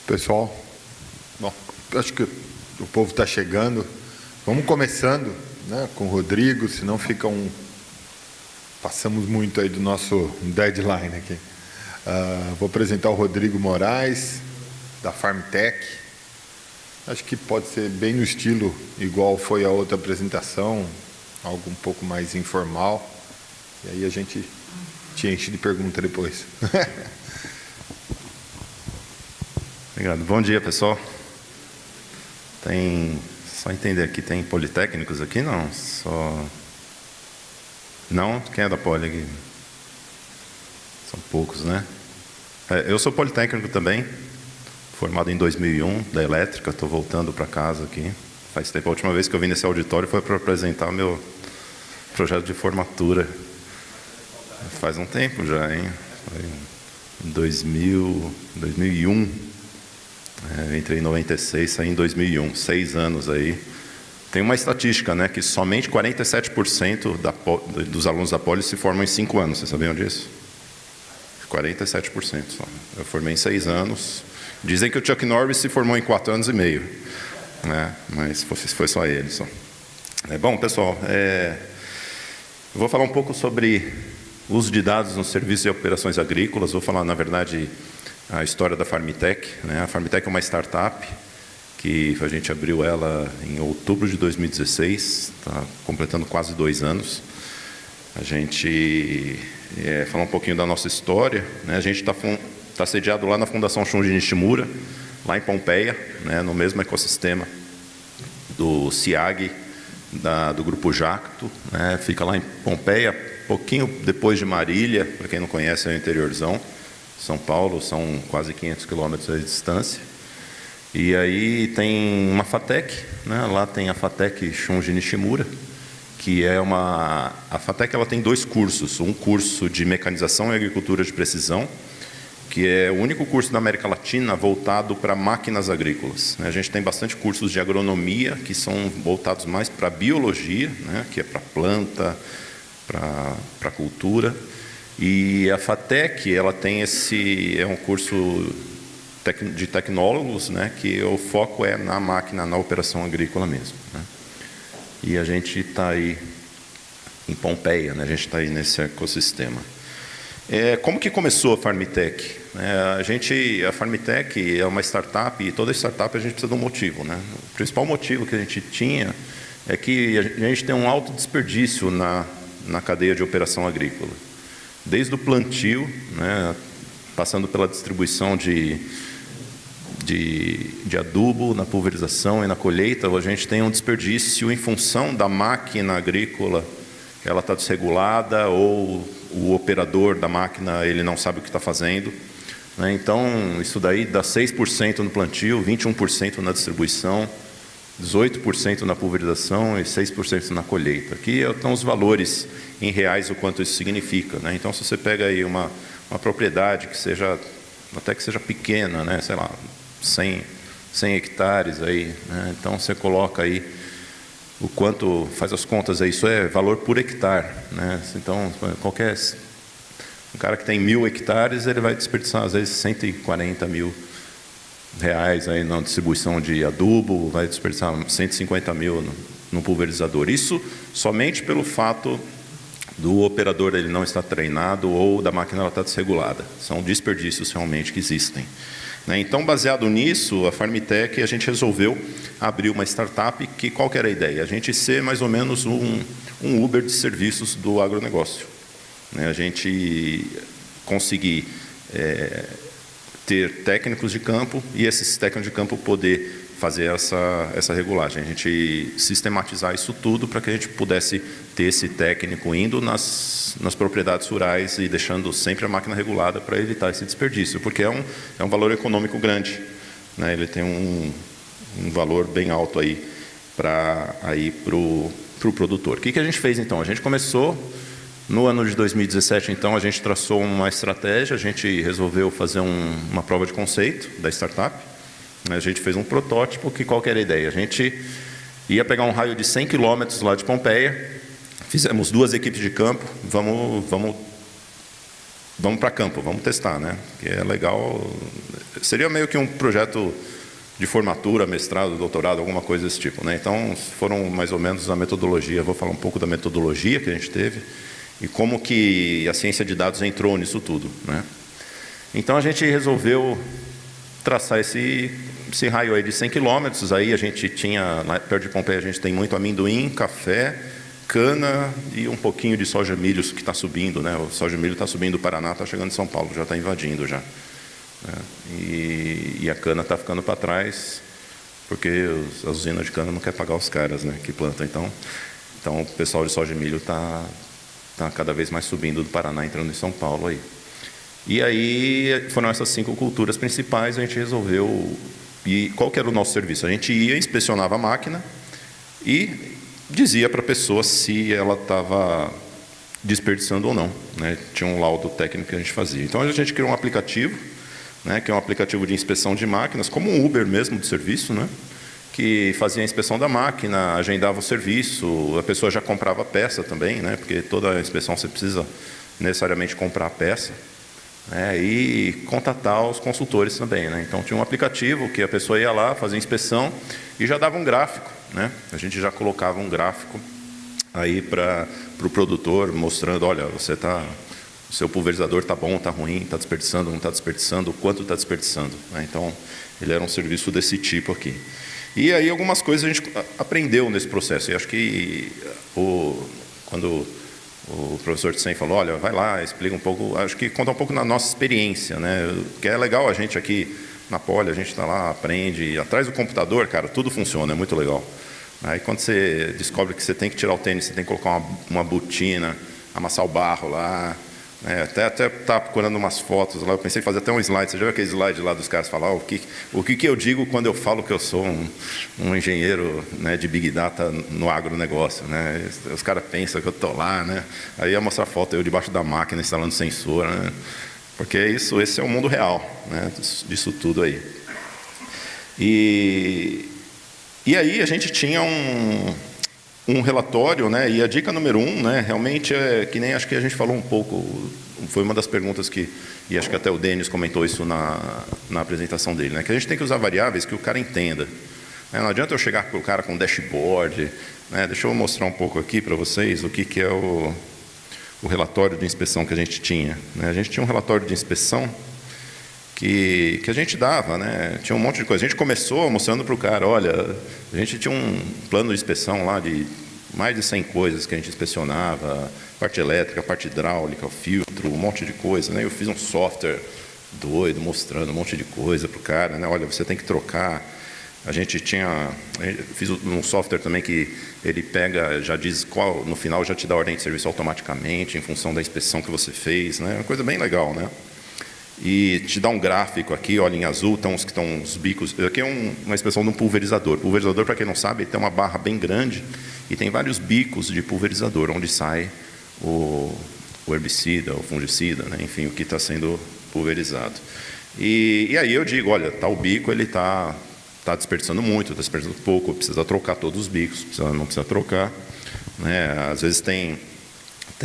Pessoal, bom, acho que o povo está chegando. Vamos começando, né, com o Rodrigo, senão fica passamos muito aí do nosso deadline aqui. Vou apresentar o Rodrigo Moraes, da FarmTech. Acho que pode ser bem no estilo igual foi a outra apresentação, algo um pouco mais informal. E aí a gente te enche de pergunta depois. Obrigado. Bom dia, pessoal. Só entender aqui, tem politécnicos aqui? Não, Não? Quem é da Poli aqui? São poucos, né? Eu sou politécnico também, formado em 2001, da elétrica, estou voltando para casa aqui. Faz tempo, a última vez que eu vim nesse auditório foi para apresentar meu projeto de formatura. Faz um tempo já, hein? Foi em 2001. Eu entrei em 96, saí em 2001, 6 anos aí. Tem uma estatística, né, que somente 47% dos alunos da Poli se formam em 5 anos. Vocês sabiam disso? 47% só. Eu formei em 6 anos. Dizem que o Chuck Norris se formou em 4 anos e meio, né? Mas foi só ele. Só. Bom, pessoal, eu vou falar um pouco sobre uso de dados nos serviços e operações agrícolas. Vou falar, na verdade, a história da FarmTech, né? A FarmTech é uma startup que a gente abriu ela em outubro de 2016, está completando quase 2 anos. A gente falar um pouquinho da nossa história, né? A gente está sediado lá na Fundação Shunji Nishimura, lá em Pompeia, né? No mesmo ecossistema do CIAG, do Grupo Jacto, né? Fica lá em Pompeia, pouquinho depois de Marília, para quem não conhece, é o interiorzão. São Paulo, são quase 500 quilômetros de distância. E aí tem uma FATEC, né? Lá tem a FATEC Shunji Nishimura, que é A FATEC ela tem 2 cursos. Um curso de mecanização e agricultura de precisão, que é o único curso da América Latina voltado para máquinas agrícolas. A gente tem bastante cursos de agronomia, que são voltados mais para biologia, né? Que é para planta, para cultura. E a FATEC, ela tem é um curso de tecnólogos, né, que o foco é na máquina, na operação agrícola mesmo, né? E a gente está aí em Pompeia, né? A gente está aí nesse ecossistema. Como que começou a FarmTech? A FarmTech é uma startup, e toda startup a gente precisa de um motivo, né? O principal motivo que a gente tinha é que a gente tem um alto desperdício na cadeia de operação agrícola. Desde o plantio, né, passando pela distribuição de adubo, na pulverização e na colheita, a gente tem um desperdício em função da máquina agrícola, ela está desregulada, ou o operador da máquina ele não sabe o que está fazendo, né? Então, isso daí dá 6% no plantio, 21% na distribuição, 18% na pulverização e 6% na colheita. Aqui estão os valores em reais, o quanto isso significa, né? Então, se você pega aí uma propriedade que seja, até que seja pequena, né? Sei lá, 100 hectares aí, né? Então, você coloca aí o quanto, faz as contas aí, isso é valor por hectare, né? Então, um cara que tem 1.000 hectares, ele vai desperdiçar, às vezes, 140 mil reais aí na distribuição de adubo, vai desperdiçar 150 mil no pulverizador. Isso somente pelo fato do operador ele não estar treinado ou da máquina ela estar desregulada. São desperdícios realmente que existem, né? Então, baseado nisso, a FarmTech, a gente resolveu abrir uma startup que, qual que era a ideia? A gente ser mais ou menos um Uber de serviços do agronegócio, né? A gente conseguir ter técnicos de campo e esses técnicos de campo poder fazer essa regulagem. A gente sistematizar isso tudo para que a gente pudesse ter esse técnico indo nas propriedades rurais e deixando sempre a máquina regulada para evitar esse desperdício, porque é um valor econômico grande, né? Ele tem um valor bem alto aí para o produtor. O que a gente fez então? A gente começou no ano de 2017, então, a gente traçou uma estratégia, a gente resolveu fazer uma prova de conceito da startup. A gente fez um protótipo, que qual que era a ideia? A gente ia pegar um raio de 100 quilômetros lá de Pompeia, fizemos 2 equipes de campo, vamos vamos para campo, vamos testar, né? Que é legal. Seria meio que um projeto de formatura, mestrado, doutorado, alguma coisa desse tipo, né? Então, foram mais ou menos a metodologia. Vou falar um pouco da metodologia que a gente teve e como que a ciência de dados entrou nisso tudo, né? Então, a gente resolveu traçar esse raio aí de 100 quilômetros. Aí a gente tinha, lá perto de Pompeia, a gente tem muito amendoim, café, cana e um pouquinho de soja milho que está subindo, né? O soja milho está subindo do Paraná, está chegando em São Paulo, já está invadindo já. E a cana está ficando para trás, porque as usinas de cana não querem pagar os caras, né, que plantam. Então o pessoal de soja e milho está cada vez mais subindo do Paraná, entrando em São Paulo aí. E aí foram essas 5 culturas principais. A gente resolveu. E qual que era o nosso serviço? A gente ia, inspecionava a máquina e dizia para a pessoa se ela estava desperdiçando ou não, né? Tinha um laudo técnico que a gente fazia. Então a gente criou um aplicativo, né, que é um aplicativo de inspeção de máquinas, como um Uber mesmo de serviço, né, que fazia a inspeção da máquina, agendava o serviço, a pessoa já comprava a peça também, né, porque toda a inspeção você precisa necessariamente comprar a peça, né, e contatar os consultores também, né. Então tinha um aplicativo que a pessoa ia lá, fazia a inspeção e já dava um gráfico, né, a gente já colocava um gráfico aí para o produtor, mostrando, olha, o seu pulverizador está bom, está ruim, está desperdiçando, não está desperdiçando, o quanto está desperdiçando, né? Então, ele era um serviço desse tipo aqui. E aí algumas coisas a gente aprendeu nesse processo. E acho que quando o professor Tsen falou, olha, vai lá, explica um pouco, acho que conta um pouco da nossa experiência, né? Que é legal a gente aqui na Poli, a gente está lá, aprende, atrás do computador, cara, tudo funciona, é muito legal. Aí quando você descobre que você tem que tirar o tênis, você tem que colocar uma botina, amassar o barro lá, até estava procurando umas fotos lá, eu pensei em fazer até um slide. Você já viu aquele slide lá dos caras falar o que eu digo quando eu falo que eu sou um engenheiro, né, de Big Data no agronegócio, né? Os caras pensam que eu estou lá, né? Aí ia mostrar foto eu debaixo da máquina instalando sensor, né? Porque esse é o mundo real, né, disso tudo aí. E aí a gente tinha um relatório, né? E a dica número 1, né, realmente é que nem acho que a gente falou um pouco, foi uma das perguntas e acho que até o Denis comentou isso na apresentação dele, né, que a gente tem que usar variáveis que o cara entenda. Não adianta eu chegar para o cara com dashboard, né? Deixa eu mostrar um pouco aqui para vocês o que é o relatório de inspeção que a gente tinha, né? A gente tinha um relatório de inspeção que a gente dava, né? Tinha um monte de coisa. A gente começou mostrando para o cara, olha, a gente tinha um plano de inspeção lá de mais de 100 coisas que a gente inspecionava, parte elétrica, parte hidráulica, filtro, um monte de coisa, né? Eu fiz um software doido, mostrando um monte de coisa para o cara, né? Olha, você tem que trocar. Fiz um software também que ele pega, já diz qual, no final já te dá a ordem de serviço automaticamente, em função da inspeção que você fez, né? Uma coisa bem legal, né? E te dá um gráfico aqui, olha, em azul estão os bicos. Aqui é uma inspeção de um pulverizador. Pulverizador, para quem não sabe, ele tem uma barra bem grande e tem vários bicos de pulverizador, onde sai o herbicida, o fungicida, né? Enfim, o que está sendo pulverizado. E aí eu digo, olha, tal bico ele está desperdiçando muito, está desperdiçando pouco, precisa trocar todos os bicos, não precisa trocar, né? Às vezes tem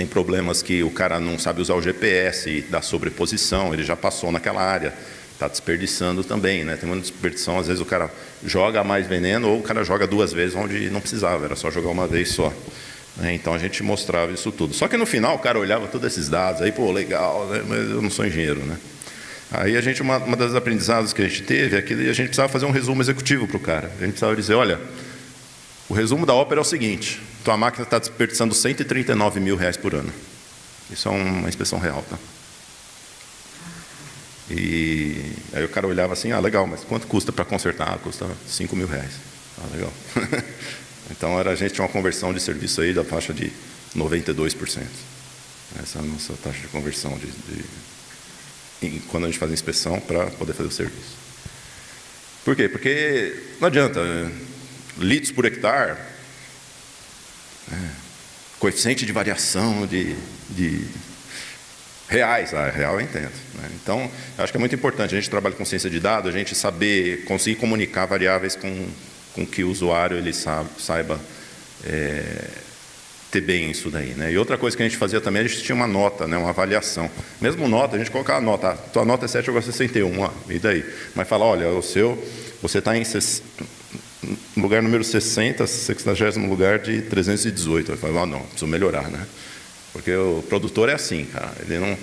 problemas que o cara não sabe usar o GPS e dá sobreposição, ele já passou naquela área, está desperdiçando também, né? Tem uma desperdição, às vezes o cara joga mais veneno ou o cara joga 2 vezes onde não precisava, era só jogar uma vez só. Então a gente mostrava isso tudo. Só que no final o cara olhava todos esses dados, aí, pô, legal, né? Mas eu não sou engenheiro, né? Aí a gente, uma das aprendizados que a gente teve é que a gente precisava fazer um resumo executivo para o cara. A gente precisava dizer, olha, o resumo da ópera é o seguinte, tua máquina está desperdiçando R$139 mil por ano. Isso é uma inspeção real, tá? E aí o cara olhava assim, legal, mas quanto custa para consertar? Custa R$5 mil. Legal. Então a gente tinha uma conversão de serviço aí da faixa de 92%. Essa é a nossa taxa de conversão quando a gente faz a inspeção para poder fazer o serviço. Por quê? Porque não adianta, litros por hectare, coeficiente de variação de reais, real eu entendo, né? Então, acho que é muito importante, a gente trabalha com ciência de dados, a gente saber, conseguir comunicar variáveis com que o usuário ele saiba ter bem isso daí, né? E outra coisa que a gente fazia também, a gente tinha uma nota, né? Uma avaliação. Mesmo nota, a gente colocava a nota, tua nota é 7,61, e daí? Mas fala, olha, você está em lugar número 60, 60º lugar de 318. Eu falo, não, preciso melhorar, né? Porque o produtor é assim, cara, ele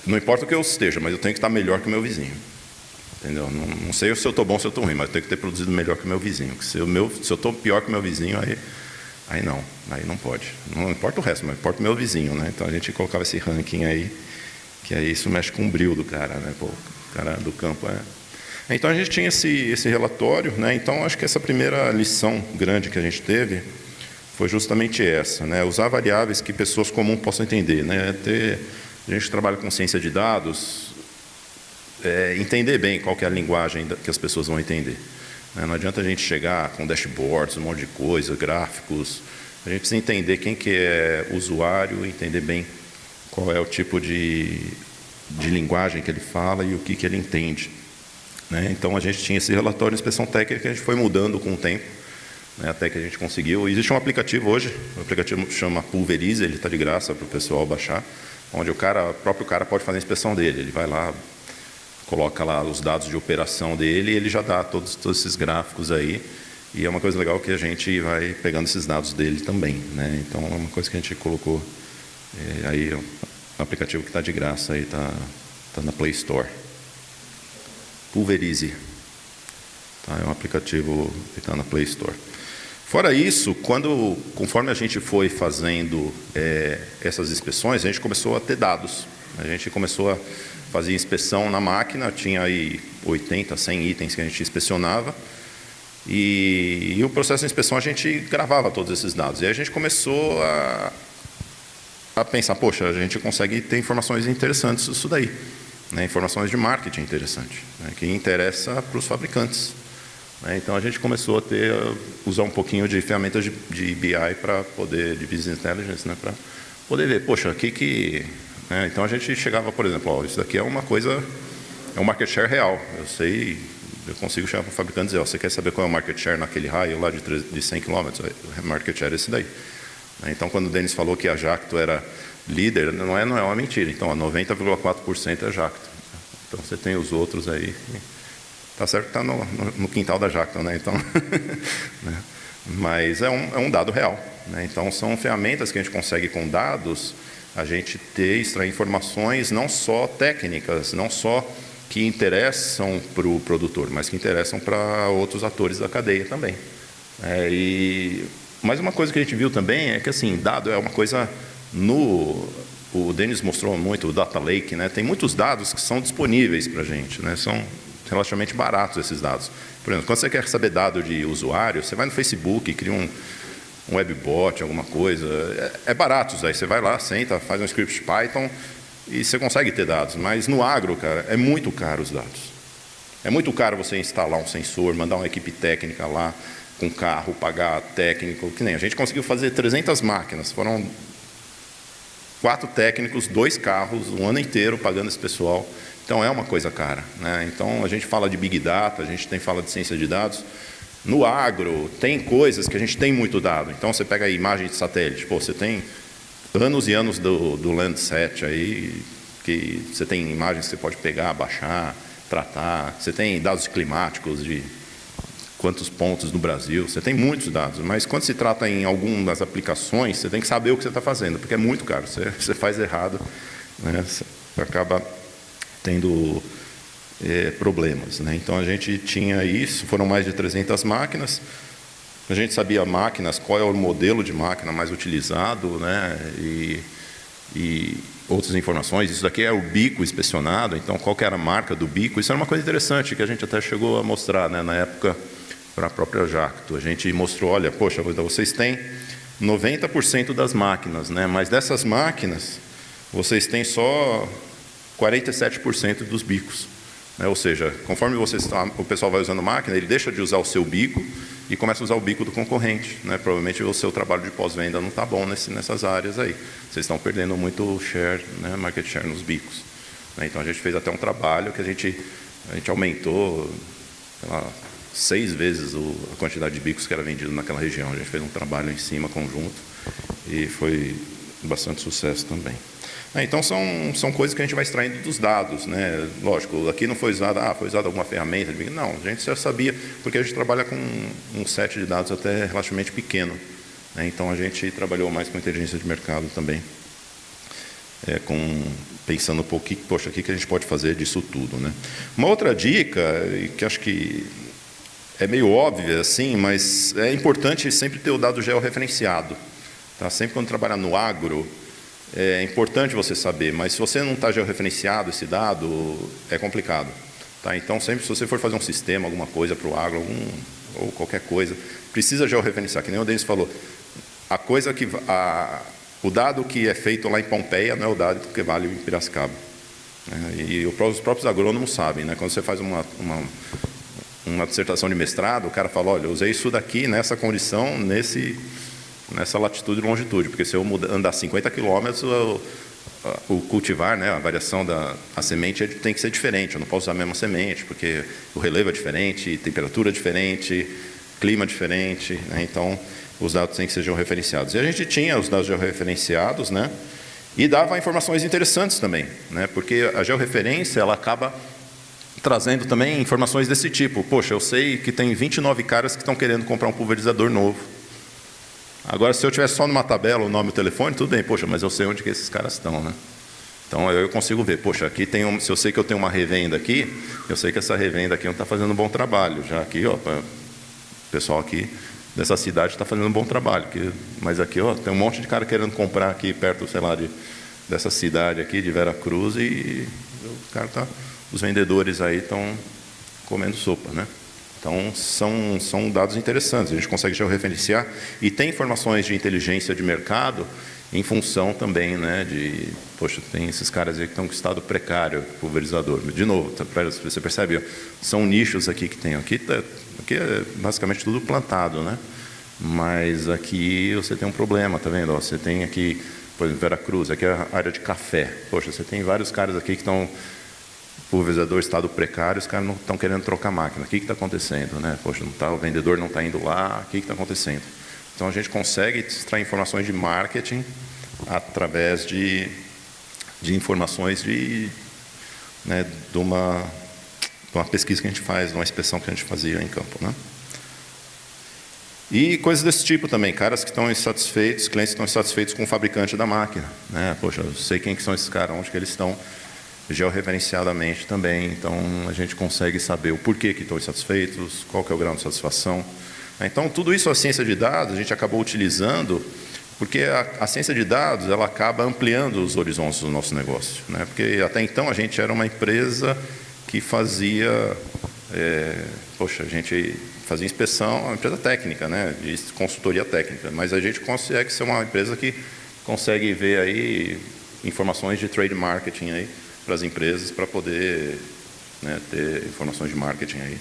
não importa o que eu esteja, mas eu tenho que estar melhor que o meu vizinho. Entendeu? Não sei se eu estou bom ou se eu estou ruim, mas eu tenho que ter produzido melhor que o meu vizinho. Se eu estou pior que o meu vizinho, aí não pode. Não importa o resto, mas importa o meu vizinho, né? Então a gente colocava esse ranking aí, que aí isso mexe com o brilho do cara, né? Pô, o cara do campo Então a gente tinha esse relatório, né? Então acho que essa primeira lição grande que a gente teve foi justamente essa, né? Usar variáveis que pessoas comuns possam entender, né? A gente trabalha com ciência de dados, entender bem qual que é a linguagem que as pessoas vão entender. Não adianta a gente chegar com dashboards, um monte de coisa, gráficos. A gente precisa entender quem que é usuário, entender bem qual é o tipo de linguagem que ele fala e o que ele entende. Então, a gente tinha esse relatório de inspeção técnica que a gente foi mudando com o tempo, até que a gente conseguiu. Existe um aplicativo hoje, o aplicativo chama Pulverize, ele está de graça para o pessoal baixar, onde o próprio cara pode fazer a inspeção dele. Ele vai lá, coloca lá os dados de operação dele e ele já dá todos esses gráficos aí. E é uma coisa legal que a gente vai pegando esses dados dele também, né? Então, é uma coisa que a gente colocou aí, um aplicativo que está de graça, aí tá na Play Store. Pulverize. É um aplicativo que está na Play Store. Fora isso, conforme a gente foi fazendo essas inspeções, a gente começou a ter dados. A gente começou a fazer inspeção na máquina, tinha aí 80, 100 itens que a gente inspecionava, e o processo de inspeção a gente gravava todos esses dados. E aí a gente começou a pensar, poxa, a gente consegue ter informações interessantes disso daí, né? Informações de marketing interessantes, né? Que interessa para os fabricantes. Então a gente começou a usar um pouquinho de ferramentas de BI para poder, de Business Intelligence, né? Para poder ver, poxa, então a gente chegava, por exemplo, isso daqui é uma coisa, é um market share real. Eu consigo chegar para o fabricante e dizer, você quer saber qual é o market share naquele raio lá de 100 km? O market share é esse daí. Então, quando o Denis falou que a Jacto era líder, não é uma mentira. Então, 90,4% é Jacto. Então, você tem os outros aí. Tá certo que está no quintal da Jacto, né? Então, né? Mas é um dado real, né? Então, são ferramentas que a gente consegue com dados, a gente extrair informações não só técnicas, não só que interessam para o produtor, mas que interessam para outros atores da cadeia também. Mas uma coisa que a gente viu também é que, assim, dado é uma coisa o Denis mostrou muito o Data Lake, né? Tem muitos dados que são disponíveis para a gente, né? São relativamente baratos esses dados. Por exemplo, quando você quer saber dado de usuário, você vai no Facebook, cria um webbot, alguma coisa. É barato isso aí. Você vai lá, senta, faz um script Python e você consegue ter dados. Mas no agro, cara, é muito caro os dados. É muito caro você instalar um sensor, mandar uma equipe técnica lá com carro, pagar técnico, que nem a gente conseguiu fazer 300 máquinas. Foram 4 técnicos, 2 carros, um ano inteiro pagando esse pessoal. Então, é uma coisa cara, né? Então, a gente fala de Big Data, a gente fala de ciência de dados. No agro, tem coisas que a gente tem muito dado. Então, você pega a imagem de satélite. Você tem anos e anos do Landsat aí, que você tem imagens que você pode pegar, baixar, tratar. Você tem dados climáticos de quantos pontos no Brasil. Você tem muitos dados. Mas, quando se trata em algumas aplicações, você tem que saber o que você está fazendo, porque é muito caro. Você faz errado, né? Você acaba tendo problemas, né? Então, a gente tinha isso, foram mais de 300 máquinas, a gente sabia máquinas, qual é o modelo de máquina mais utilizado, né? E outras informações. Isso daqui é o bico inspecionado, então qual que era a marca do bico. Isso era uma coisa interessante, que a gente até chegou a mostrar, né, na época, para a própria Jacto. A gente mostrou, olha, poxa, vocês têm 90% das máquinas, né? Mas dessas máquinas, vocês têm só 47% dos bicos, né? Ou seja, conforme o pessoal vai usando máquina, ele deixa de usar o seu bico e começa a usar o bico do concorrente, né? Provavelmente o seu trabalho de pós-venda não está bom nessas áreas aí. Vocês estão perdendo muito share, né? Market share nos bicos, né? Então, a gente fez até um trabalho que a gente aumentou, sei lá, 6 vezes a quantidade de bicos que era vendido naquela região. A gente fez um trabalho em cima, conjunto, e foi bastante sucesso também. Então, são coisas que a gente vai extraindo dos dados, né? Lógico, aqui não foi usada, foi usada alguma ferramenta. Não, a gente já sabia, porque a gente trabalha com um set de dados até relativamente pequeno, né? Então, a gente trabalhou mais com inteligência de mercado também, pensando um pouquinho, poxa, o que a gente pode fazer disso tudo, né? Uma outra dica, que acho que é meio óbvia, assim, mas é importante sempre ter o dado georreferenciado, tá? Sempre quando trabalhar no agro, é importante você saber, mas se você não está georreferenciado esse dado, é complicado, tá? Então, sempre se você for fazer um sistema, alguma coisa para o agro, ou qualquer coisa, precisa georreferenciar, que nem o Denis falou, o dado que é feito lá em Pompeia não é o dado que vale em Piracicaba, né? E os próprios agrônomos sabem, né? Quando você faz uma dissertação de mestrado, o cara fala, olha, eu usei isso daqui nessa condição, nessa latitude e longitude, porque se eu andar 50 quilômetros, o cultivar, né, a variação a semente tem que ser diferente, eu não posso usar a mesma semente, porque o relevo é diferente, temperatura é diferente, clima é diferente, né? Então, os dados têm que ser georreferenciados. E a gente tinha os dados georreferenciados, né, e dava informações interessantes também, né, porque a georreferência, ela acaba trazendo também informações desse tipo. Poxa, eu sei que tem 29 caras que estão querendo comprar um pulverizador novo. Agora, se eu tivesse só numa tabela o nome e o telefone, tudo bem, poxa, mas eu sei onde que esses caras estão, né? Então, eu consigo ver, poxa, aqui se eu sei que eu tenho uma revenda aqui, eu sei que essa revenda aqui não está fazendo um bom trabalho. Já aqui, ó, o pessoal aqui dessa cidade está fazendo um bom trabalho. Mas aqui, ó, tem um monte de cara querendo comprar aqui perto, sei lá, dessa cidade aqui, de Vera Cruz, e os vendedores aí estão comendo sopa, né? Então, são dados interessantes, a gente consegue georreferenciar e tem informações de inteligência de mercado em função também, né, poxa, tem esses caras aí que estão em estado precário, pulverizador. De novo, você percebe, ó, são nichos aqui que tem. Aqui é basicamente tudo plantado, né? Mas aqui você tem um problema, tá vendo? Ó, você tem aqui, por exemplo, Vera Cruz, aqui é a área de café. Poxa, você tem vários caras aqui que estão pulverizador estado precário, os caras não estão querendo trocar máquina. O que está acontecendo, né? Poxa, o vendedor não está indo lá, o que está acontecendo? Então, a gente consegue extrair informações de marketing através de informações de uma pesquisa que a gente faz, de uma inspeção que a gente fazia em campo, né? E coisas desse tipo também, caras que estão insatisfeitos, clientes que estão insatisfeitos com o fabricante da máquina, né? Poxa, eu sei quem que são esses caras, onde que eles estão, georreferenciadamente também. Então, a gente consegue saber o porquê que estão insatisfeitos, qual que é o grau de satisfação. Então, tudo isso a ciência de dados a gente acabou utilizando, porque a ciência de dados ela acaba ampliando os horizontes do nosso negócio, né? Porque até então a gente era uma empresa que fazia, a gente fazia inspeção, uma empresa técnica, né? De consultoria técnica, mas a gente consegue ser uma empresa que consegue ver aí informações de trade marketing aí para as empresas, para poder, né, ter informações de marketing aí,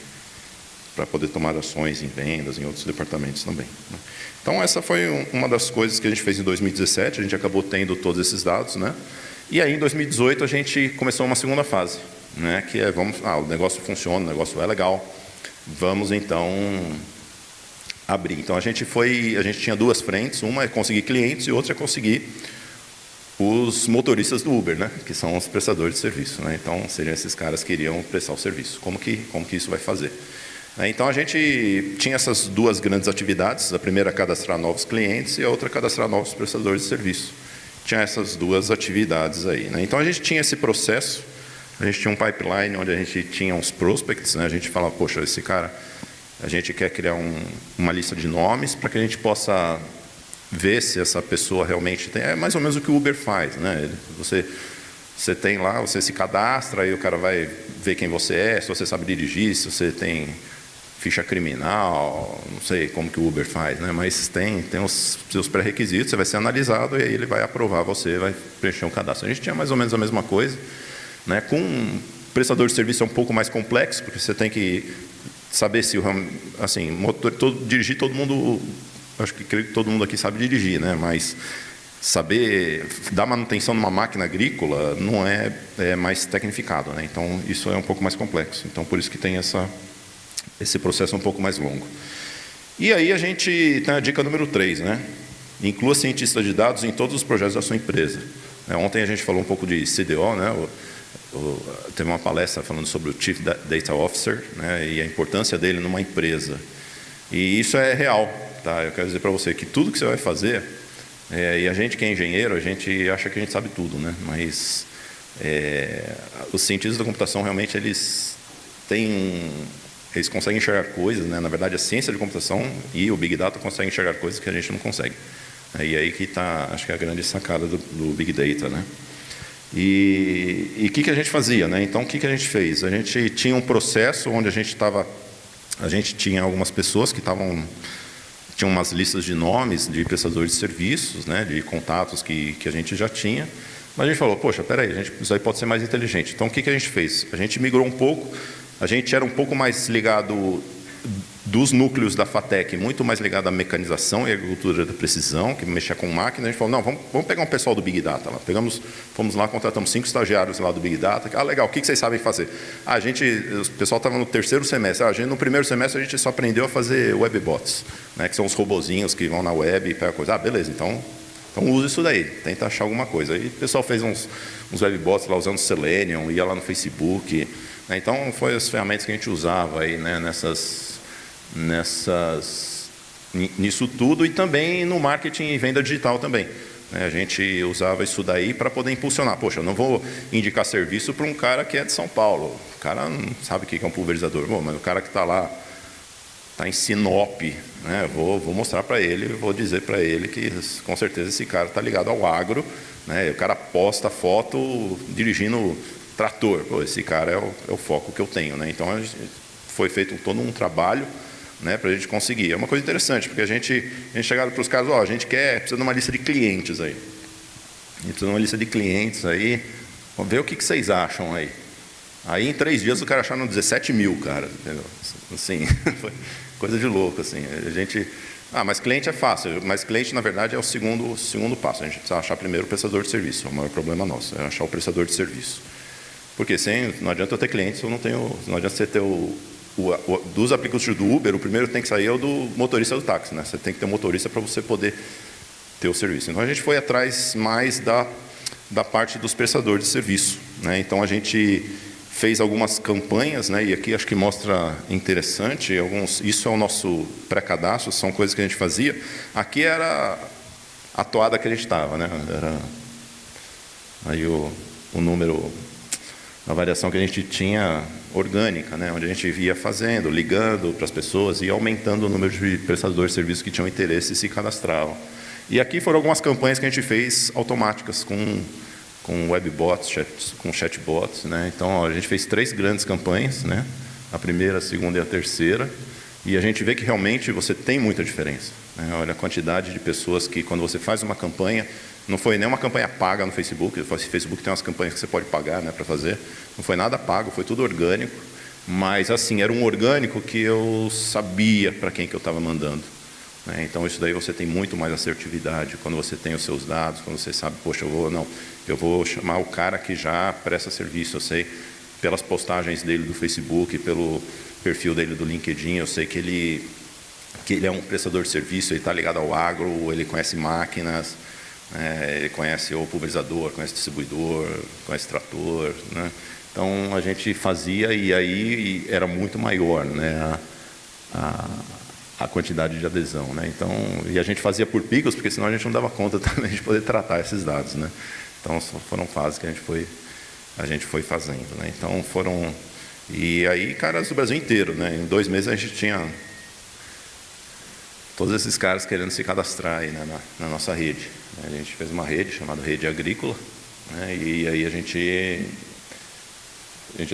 para poder tomar ações em vendas, em outros departamentos também, né? Então, essa foi uma das coisas que a gente fez em 2017, a gente acabou tendo todos esses dados, né? E aí, em 2018, a gente começou uma segunda fase, né? Que é, o negócio funciona, o negócio é legal, vamos, então, abrir. Então, a gente tinha duas frentes, uma é conseguir clientes e outra é conseguir os motoristas do Uber, né, que são os prestadores de serviço, né? Então, seriam esses caras que iriam prestar o serviço. Como que isso vai fazer? Então, a gente tinha essas duas grandes atividades. A primeira, cadastrar novos clientes, e a outra, cadastrar novos prestadores de serviço. Tinha essas duas atividades aí, né? Então, a gente tinha esse processo, a gente tinha um pipeline onde a gente tinha uns prospects, né? A gente falava, poxa, esse cara, a gente quer criar uma lista de nomes para que a gente possa ver se essa pessoa realmente tem. É mais ou menos o que o Uber faz, né? Você tem lá, você se cadastra, aí o cara vai ver quem você é, se você sabe dirigir, se você tem ficha criminal, não sei como que o Uber faz, né? Mas tem os seus pré-requisitos, você vai ser analisado e aí ele vai aprovar você, vai preencher um cadastro. A gente tinha mais ou menos a mesma coisa, né? Com um prestador de serviço é um pouco mais complexo, porque você tem que saber se, assim, dirigir todo mundo. Creio que todo mundo aqui sabe dirigir, né? Mas saber dar manutenção numa máquina agrícola não é mais tecnificado, né? Então, isso é um pouco mais complexo. Então, por isso que tem esse processo um pouco mais longo. E aí a gente tem a dica número 3, né? inclua cientista de dados em todos os projetos da sua empresa. Ontem a gente falou um pouco de CDO, né? Teve uma palestra falando sobre o Chief Data Officer, né? E a importância dele numa empresa. E isso é real, tá? Eu quero dizer para você que tudo que você vai fazer, e a gente que é engenheiro, a gente acha que a gente sabe tudo, né? Mas os cientistas da computação realmente eles conseguem enxergar coisas, né? Na verdade, a ciência de computação e o Big Data conseguem enxergar coisas que a gente não consegue. E aí que está, acho que é a grande sacada do Big Data, né? E o que a gente fazia, né? Então, o que a gente fez? A gente tinha um processo onde a gente tinha algumas pessoas que tinham umas listas de nomes de prestadores de serviços, né? De contatos que a gente já tinha. Mas a gente falou, poxa, peraí, isso aí pode ser mais inteligente. Então, o que a gente fez? A gente migrou um pouco, a gente era um pouco mais ligado dos núcleos da FATEC, muito mais ligado à mecanização e agricultura da precisão, que mexia com máquina. A gente falou, não, vamos pegar um pessoal do Big Data lá. Fomos lá, contratamos 5 estagiários lá do Big Data. Ah, legal, o que vocês sabem fazer? O pessoal estava no terceiro semestre. No primeiro semestre a gente só aprendeu a fazer webbots, né, que são os robozinhos que vão na web e pegam coisa. Ah, beleza, então usa isso daí, tenta achar alguma coisa. Aí o pessoal fez uns webbots lá usando Selenium, ia lá no Facebook. Né, então, foi as ferramentas que a gente usava aí, né, nisso tudo, e também no marketing e venda digital também. A gente usava isso daí para poder impulsionar. Poxa, eu não vou indicar serviço para um cara que é de São Paulo. O cara não sabe o que é um pulverizador. Bom, mas o cara que está lá, está em Sinop, né? Vou mostrar para ele, vou dizer para ele que com certeza esse cara está ligado ao agro, né? O cara posta foto dirigindo trator. Pô, esse cara é o foco que eu tenho, né? Então foi feito todo um trabalho, né, para a gente conseguir. É uma coisa interessante, porque a gente chegava para os caras, a gente precisa de uma lista de clientes aí. A gente precisa de uma lista de clientes aí, vamos ver o que vocês acham aí. Aí em 3 dias o cara acharam 17 mil, cara, entendeu? Assim, foi coisa de louco, assim. A gente, mas cliente é fácil, mas cliente na verdade é o segundo passo. A gente precisa achar primeiro o prestador de serviço, é o maior problema nosso, é achar o prestador de serviço. Porque não adianta eu ter clientes, não adianta você ter dos aplicativos do Uber, o primeiro que tem que sair é o do motorista do táxi, né? Você tem que ter um motorista para você poder ter o serviço. Então a gente foi atrás mais da parte dos prestadores de serviço, né? Então a gente fez algumas campanhas, né? E aqui acho que mostra interessante, isso é o nosso pré-cadastro, são coisas que a gente fazia. Aqui era a toada que a gente estava, né? Era aí o número, a variação que a gente tinha orgânica, né, onde a gente ia fazendo, ligando para as pessoas e aumentando o número de prestadores de serviços que tinham interesse e se cadastravam. E aqui foram algumas campanhas que a gente fez automáticas com webbots, com chatbots, né? Então a gente fez 3 grandes campanhas, né? A primeira, a segunda e a terceira, e a gente vê que realmente você tem muita diferença, né? Olha a quantidade de pessoas que quando você faz uma campanha, não foi nem uma campanha paga no Facebook. O Facebook tem umas campanhas que você pode pagar, né, para fazer. Não foi nada pago, foi tudo orgânico. Mas, assim, era um orgânico que eu sabia para quem que eu estava mandando, né? Então, isso daí você tem muito mais assertividade. Quando você tem os seus dados, quando você sabe, poxa, eu vou chamar o cara que já presta serviço. Eu sei, pelas postagens dele do Facebook, pelo perfil dele do LinkedIn, eu sei que ele é um prestador de serviço, ele está ligado ao agro, ele conhece máquinas, ele conhece o pulverizador, conhece distribuidor, conhece trator, né? Então a gente fazia e aí era muito maior, né, a quantidade de adesão, né? Então, e a gente fazia por picos, porque senão a gente não dava conta também de poder tratar esses dados, né? Então foram fases que a gente foi fazendo, né? Então e aí caras do Brasil inteiro, né? Em 2 meses a gente tinha todos esses caras querendo se cadastrar aí, né, na nossa rede. A gente fez uma rede chamada Rede Agrícola, né, e aí a gente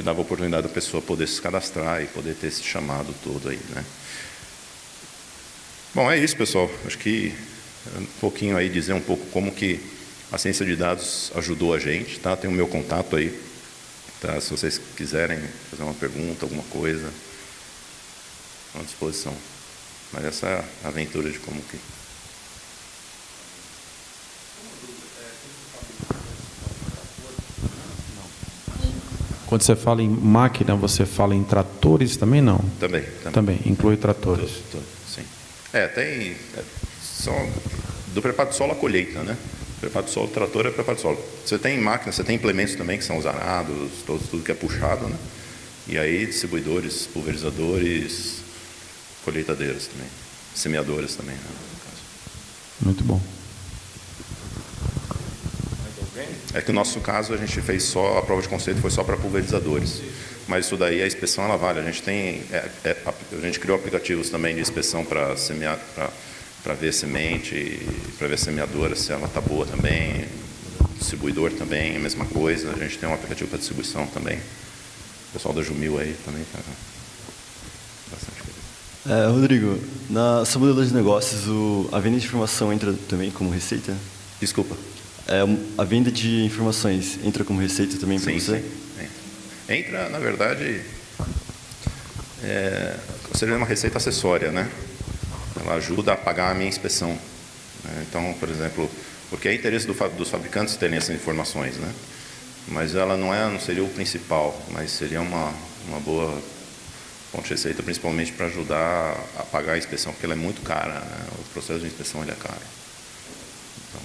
dava a oportunidade da pessoa poder se cadastrar e poder ter esse chamado todo aí, né. Bom, é isso, pessoal. Acho que um pouquinho aí, dizer um pouco como que a ciência de dados ajudou a gente, tá? Tem o meu contato aí, tá? Se vocês quiserem fazer uma pergunta, alguma coisa, à disposição. Mas essa é a aventura de como que... Quando você fala em máquina, você fala em tratores também, não? Também. Também, inclui tratores. Sim. São do preparo de solo à colheita, né? Preparo de solo, trator é preparo de solo. Você tem máquinas, você tem implementos também que são os arados, tudo que é puxado, né? E aí distribuidores, pulverizadores, colheitadeiras também, semeadoras também, né, no caso. Muito bom. É que no nosso caso a gente fez só, a prova de conceito foi só para pulverizadores. Mas isso daí, a inspeção, ela vale. A gente tem, a gente criou aplicativos também de inspeção para semear, para ver semente, para ver a semeadora, se ela está boa também. Distribuidor também, a mesma coisa. A gente tem um aplicativo para distribuição também. O pessoal da Jumil aí também está bastante coisa. Rodrigo, na sua modelo de negócios, a venda de informação entra também como receita? Desculpa. A venda de informações entra como receita também para você? Sim. Entra, na verdade, seria uma receita acessória, né? Ela ajuda a pagar a minha inspeção. Né? Então, por exemplo, porque é interesse dos fabricantes terem essas informações, né? Mas ela não seria o principal, mas seria uma boa fonte de receita, principalmente para ajudar a pagar a inspeção, porque ela é muito cara, né? O processo de inspeção ele é caro. Então...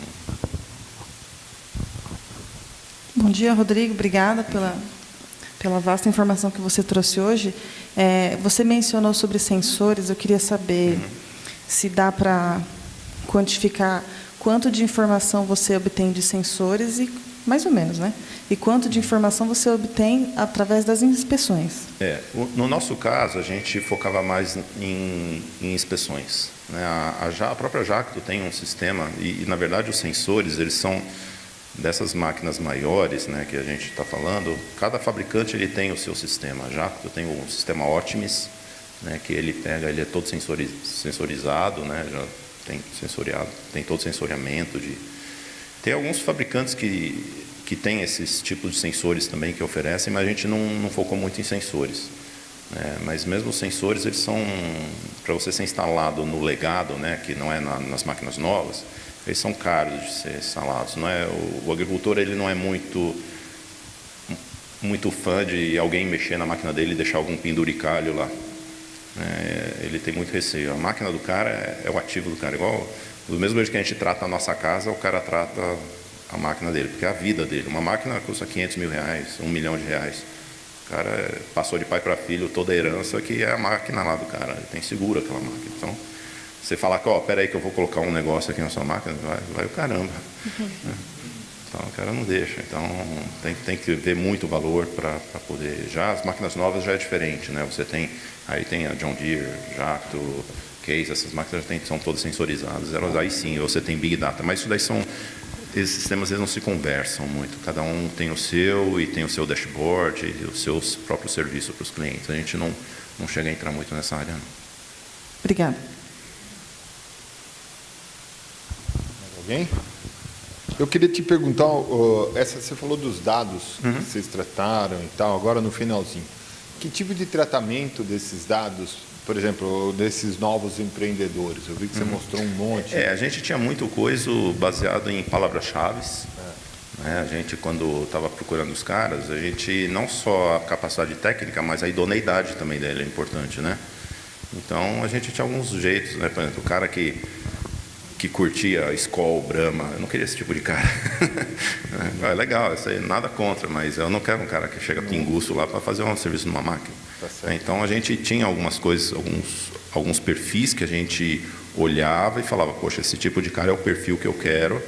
Bom dia, Rodrigo. Obrigada pela vasta informação que você trouxe hoje. Você mencionou sobre sensores. Eu queria saber se dá para quantificar quanto de informação você obtém de sensores, e mais ou menos, né? E quanto de informação você obtém através das inspeções. No nosso caso, a gente focava mais em inspeções. Né? A própria Jacto tem um sistema, e na verdade os sensores, eles são dessas máquinas maiores, né, que a gente está falando. Cada fabricante ele tem o seu sistema. A Jacto tem o sistema Optimis, né, que ele é todo sensorizado, né, já tem sensoriado, tem todo sensoriamento. Tem alguns fabricantes que têm esses tipos de sensores também que oferecem, mas a gente não focou muito em sensores. Né, mas mesmo os sensores, eles são, para você ser instalado no legado, né, que não é nas máquinas novas, eles são caros de ser instalados. Não é? O agricultor ele não é muito fã de alguém mexer na máquina dele e deixar algum penduricalho lá. Ele tem muito receio. A máquina do cara é o ativo do cara. Igual, do mesmo jeito que a gente trata a nossa casa, o cara trata a máquina dele, porque é a vida dele. Uma máquina custa R$500 mil, R$1 milhão. O cara passou de pai para filho toda a herança, que é a máquina lá do cara. Ele tem seguro aquela máquina. Então, você falar que, espera aí que eu vou colocar um negócio aqui na sua máquina, vai o caramba. Então, o cara não deixa. Então, tem que ver muito valor para poder... Já as máquinas novas já é diferente, né? Aí tem a John Deere, Jacto, Case, essas máquinas são todas sensorizadas. Elas aí sim, você tem Big Data. Mas isso daí esses sistemas eles não se conversam muito. Cada um tem o seu, e tem o seu dashboard, e os seus próprios serviços para os clientes. A gente não chega a entrar muito nessa área, não. Obrigada. Alguém? Eu queria te perguntar, você falou dos dados que vocês trataram e tal, agora no finalzinho. Que tipo de tratamento desses dados, por exemplo, desses novos empreendedores? Eu vi que você mostrou um monte. A gente tinha muito coisa baseado em palavras-chave. Né? A gente, quando estava procurando os caras, a gente não só a capacidade técnica, mas a idoneidade também dele é importante, né? Então, a gente tinha alguns jeitos, né? Por exemplo, o cara que curtia Skol, Brahma, eu não queria esse tipo de cara. É legal, isso aí, nada contra, mas eu não quero um cara que chega pinguço lá para fazer um serviço numa máquina. Tá. Então a gente tinha algumas coisas, alguns perfis que a gente olhava e falava, poxa, esse tipo de cara é o perfil que eu quero,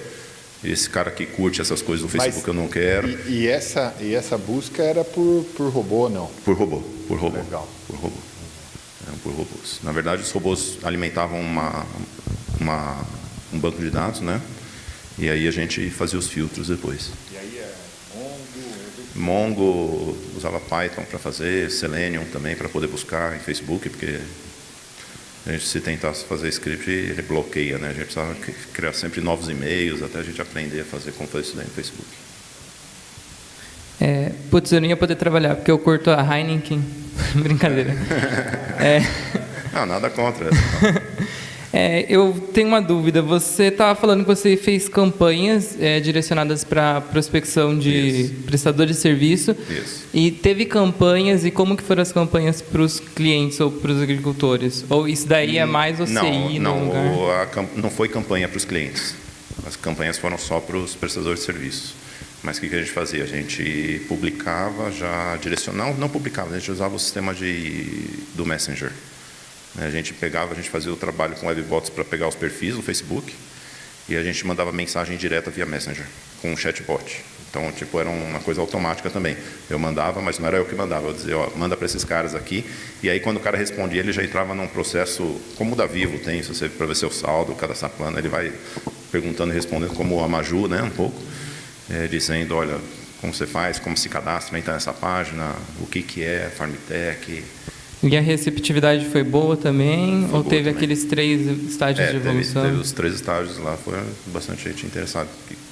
esse cara que curte essas coisas no Facebook eu não quero. E essa busca era por robô, não? Por robô. Legal. Por robô. Por robôs. Na verdade, os robôs alimentavam um banco de dados, né? E aí a gente fazia os filtros depois. E aí Mongo, usava Python para fazer, Selenium também para poder buscar em Facebook, porque a gente se tentasse fazer script ele bloqueia, né? A gente precisava criar sempre novos e-mails até a gente aprender a fazer como fazer isso daí no Facebook. Eu não ia poder trabalhar porque eu curto a Heineken. Brincadeira. Não, nada contra. Eu tenho uma dúvida. Você estava falando que você fez campanhas direcionadas para prospecção de prestadores de serviço. Isso. E teve campanhas, e como que foram as campanhas para os clientes ou para os agricultores? Ou isso daí é mais você ir no lugar? Não foi campanha para os clientes. As campanhas foram só para os prestadores de serviço. Mas o que a gente fazia? A gente publicava já direcional, não publicava, a gente usava o sistema do Messenger. A gente fazia o trabalho com webbots para pegar os perfis do Facebook e a gente mandava mensagem direta via Messenger, com um chatbot. Então, era uma coisa automática também. Eu mandava, mas não era eu que mandava. Eu dizia, manda para esses caras aqui. E aí, quando o cara respondia, ele já entrava num processo, como o da Vivo tem, se você para ver seu saldo, cadastrar plano, ele vai perguntando e respondendo, como a Maju, né, um pouco. Dizendo, olha, como você faz, como se cadastra, entra nessa página, o que é FarmTech. E a receptividade foi boa também? Foi ou boa teve também. aqueles 3 estágios de evolução? Teve os 3 estágios lá, foi bastante gente interessada,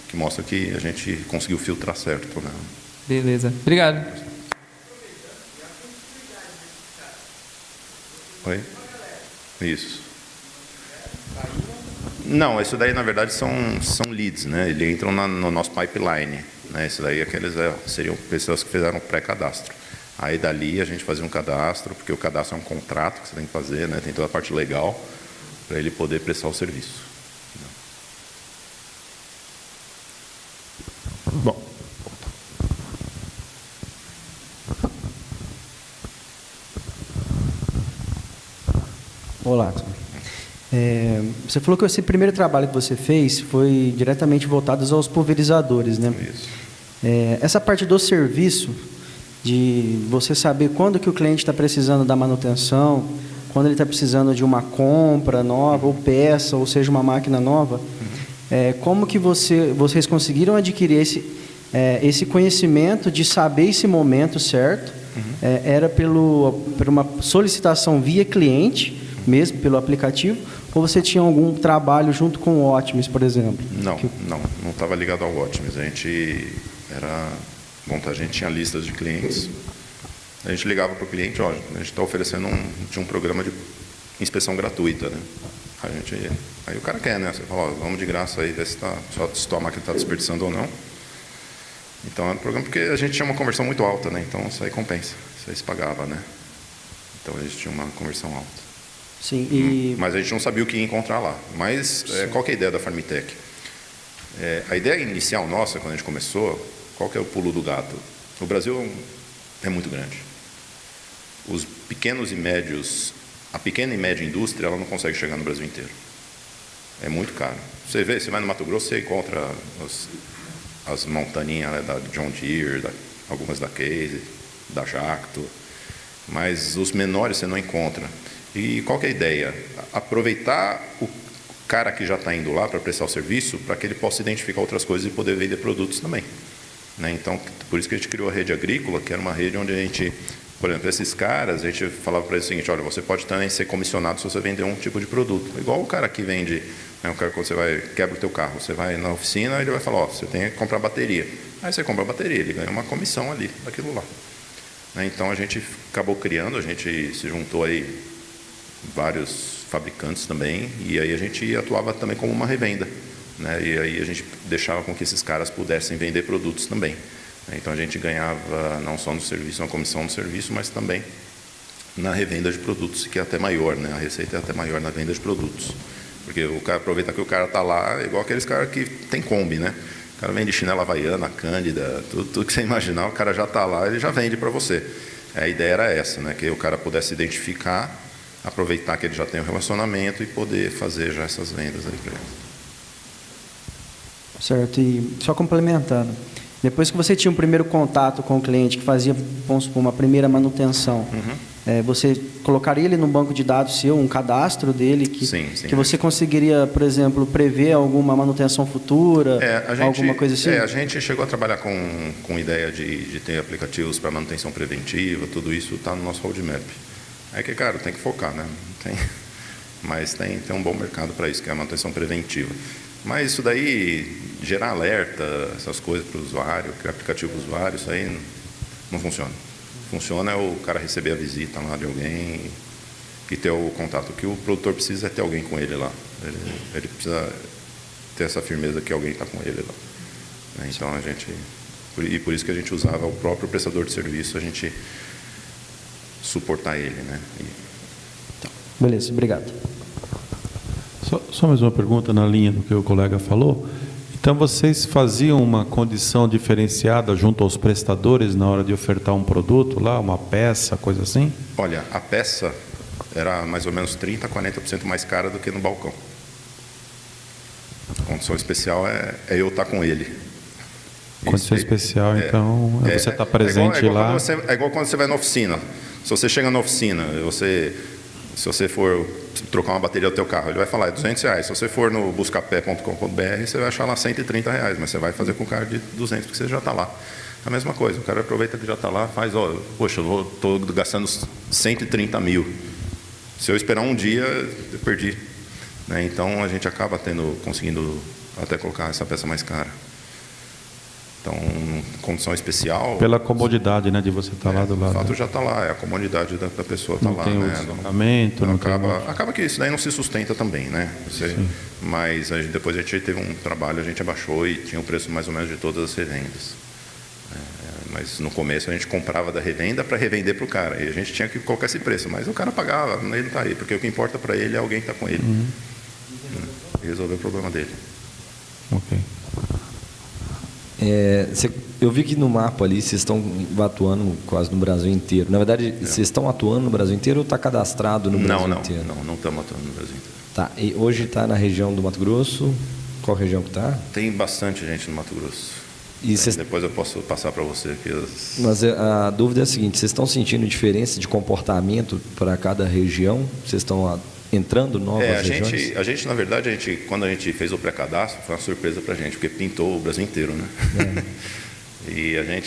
que mostra que a gente conseguiu filtrar certo o programa. Beleza. Obrigado. Oi? Isso. Não, isso daí na verdade são leads, né? Eles entram no nosso pipeline, né? Isso daí seriam pessoas que fizeram pré-cadastro. Aí dali a gente fazia um cadastro, porque o cadastro é um contrato que você tem que fazer, né? Tem toda a parte legal para ele poder prestar o serviço. Bom. Olá. Você falou que esse primeiro trabalho que você fez foi diretamente voltado aos pulverizadores, né? Isso. Essa parte do serviço, de você saber quando que o cliente está precisando da manutenção, quando ele está precisando de uma compra nova, ou peça, ou seja, uma máquina nova, como que vocês conseguiram adquirir esse conhecimento de saber esse momento certo? Era por uma solicitação via cliente, mesmo pelo aplicativo, ou você tinha algum trabalho junto com o Optimus, por exemplo? Não estava ligado ao Optimus. A gente tinha listas de clientes. A gente ligava para o cliente, a gente está oferecendo um programa de inspeção gratuita, né? Aí o cara quer, né? Você fala, vamos de graça aí, ver se tua máquina está desperdiçando ou não. Então era um programa porque a gente tinha uma conversão muito alta, né? Então isso aí compensa, isso aí se pagava, né? Então a gente tinha uma conversão alta. Sim, Mas a gente não sabia o que ia encontrar lá. Mas qual que é a ideia da FarmTech? A ideia inicial nossa, quando a gente começou, qual que é o pulo do gato? O Brasil é muito grande. Os pequenos e médios, a pequena e média indústria, ela não consegue chegar no Brasil inteiro. É muito caro. Você vai no Mato Grosso, você encontra as montaninhas, né, da John Deere, algumas da Case, da Jacto, mas os menores você não encontra. E qual que é a ideia? Aproveitar o cara que já está indo lá para prestar o serviço, para que ele possa identificar outras coisas e poder vender produtos também. Né? Então, por isso que a gente criou a rede agrícola, que era uma rede onde a gente, por exemplo, esses caras, a gente falava para eles o seguinte, olha, você pode também ser comissionado se você vender um tipo de produto. Igual o cara que vende, né, o cara quando você quebra o teu carro, você vai na oficina, ele vai falar, você tem que comprar bateria. Aí você compra a bateria, ele ganha uma comissão ali, daquilo lá. Né? Então, a gente acabou criando, a gente se juntou aí vários fabricantes também, e aí a gente atuava também como uma revenda, né? E aí a gente deixava com que esses caras pudessem vender produtos também. Então a gente ganhava não só no serviço, uma comissão no serviço, mas também na revenda de produtos, que é até maior, né? A receita é até maior na venda de produtos. Porque o cara aproveita que o cara está lá, igual aqueles caras que tem Kombi, né? O cara vende chinela havaiana, cândida, tudo que você imaginar, o cara já está lá, ele já vende para você. A ideia era essa, né? Que o cara pudesse identificar, aproveitar que ele já tem um relacionamento e poder fazer já essas vendas aí para ele. Certo, e só complementando, depois que você tinha um primeiro contato com o cliente que fazia, vamos supor, uma primeira manutenção, você colocaria ele num banco de dados seu, um cadastro dele, Sim. que você conseguiria, por exemplo, prever alguma manutenção futura, alguma coisa assim? A gente chegou a trabalhar com ideia de ter aplicativos para manutenção preventiva, tudo isso está no nosso roadmap. É que, cara, tem que focar, né? Mas tem um bom mercado para isso, que é a manutenção preventiva. Mas isso daí, gerar alerta, essas coisas para o usuário, criar aplicativo usuário, isso aí não funciona. Funciona é o cara receber a visita lá de alguém que ter o contato. O que o produtor precisa é ter alguém com ele lá. Ele precisa ter essa firmeza que alguém está com ele lá. Né? Então a gente, e por isso que a gente usava o próprio prestador de serviço, a gente suportar ele, né? Beleza, obrigado. Só mais uma pergunta na linha do que o colega falou. Então, vocês faziam uma condição diferenciada junto aos prestadores na hora de ofertar um produto lá, uma peça, coisa assim? Olha, a peça era mais ou menos 30% a 40% mais cara do que no balcão. A condição especial é eu estar com ele. Condição especial, então, você está presente lá. É igual quando você vai na oficina. Se você chega na oficina, se você for trocar uma bateria do teu carro, ele vai falar, é R$200. Se você for no buscapé.com.br, você vai achar lá R$130, mas você vai fazer com o cara de 200, porque você já está lá. A mesma coisa, o cara aproveita que já está lá, faz, poxa, eu estou gastando 130 mil. Se eu esperar um dia, eu perdi. Né? Então, a gente acaba conseguindo até colocar essa peça mais cara. Então, condição especial... Pela comodidade, né, de você estar lá do lado. O fato já está lá, é a comodidade da pessoa estar lá. Não tem o deslocamento, não acaba que isso daí não se sustenta também, né? Mas depois a gente teve um trabalho, a gente abaixou e tinha o preço mais ou menos de todas as revendas. Mas no começo a gente comprava da revenda para revender para o cara. E a gente tinha que colocar esse preço, mas o cara pagava, ele não está aí, porque o que importa para ele é alguém que está com ele. E resolver o problema dele. Ok. Eu vi que no mapa ali vocês estão atuando quase no Brasil inteiro. Na verdade, vocês estão atuando no Brasil inteiro ou está cadastrado no Brasil inteiro? Não estamos atuando no Brasil inteiro. Tá, e hoje está na região do Mato Grosso? Qual região que está? Tem bastante gente no Mato Grosso. Depois eu posso passar para você aqui. Mas a dúvida é a seguinte, vocês estão sentindo diferença de comportamento para cada região? Vocês estão entrando novas regiões? A gente, na verdade, quando a gente fez o pré-cadastro, foi uma surpresa para a gente, porque pintou o Brasil inteiro, né?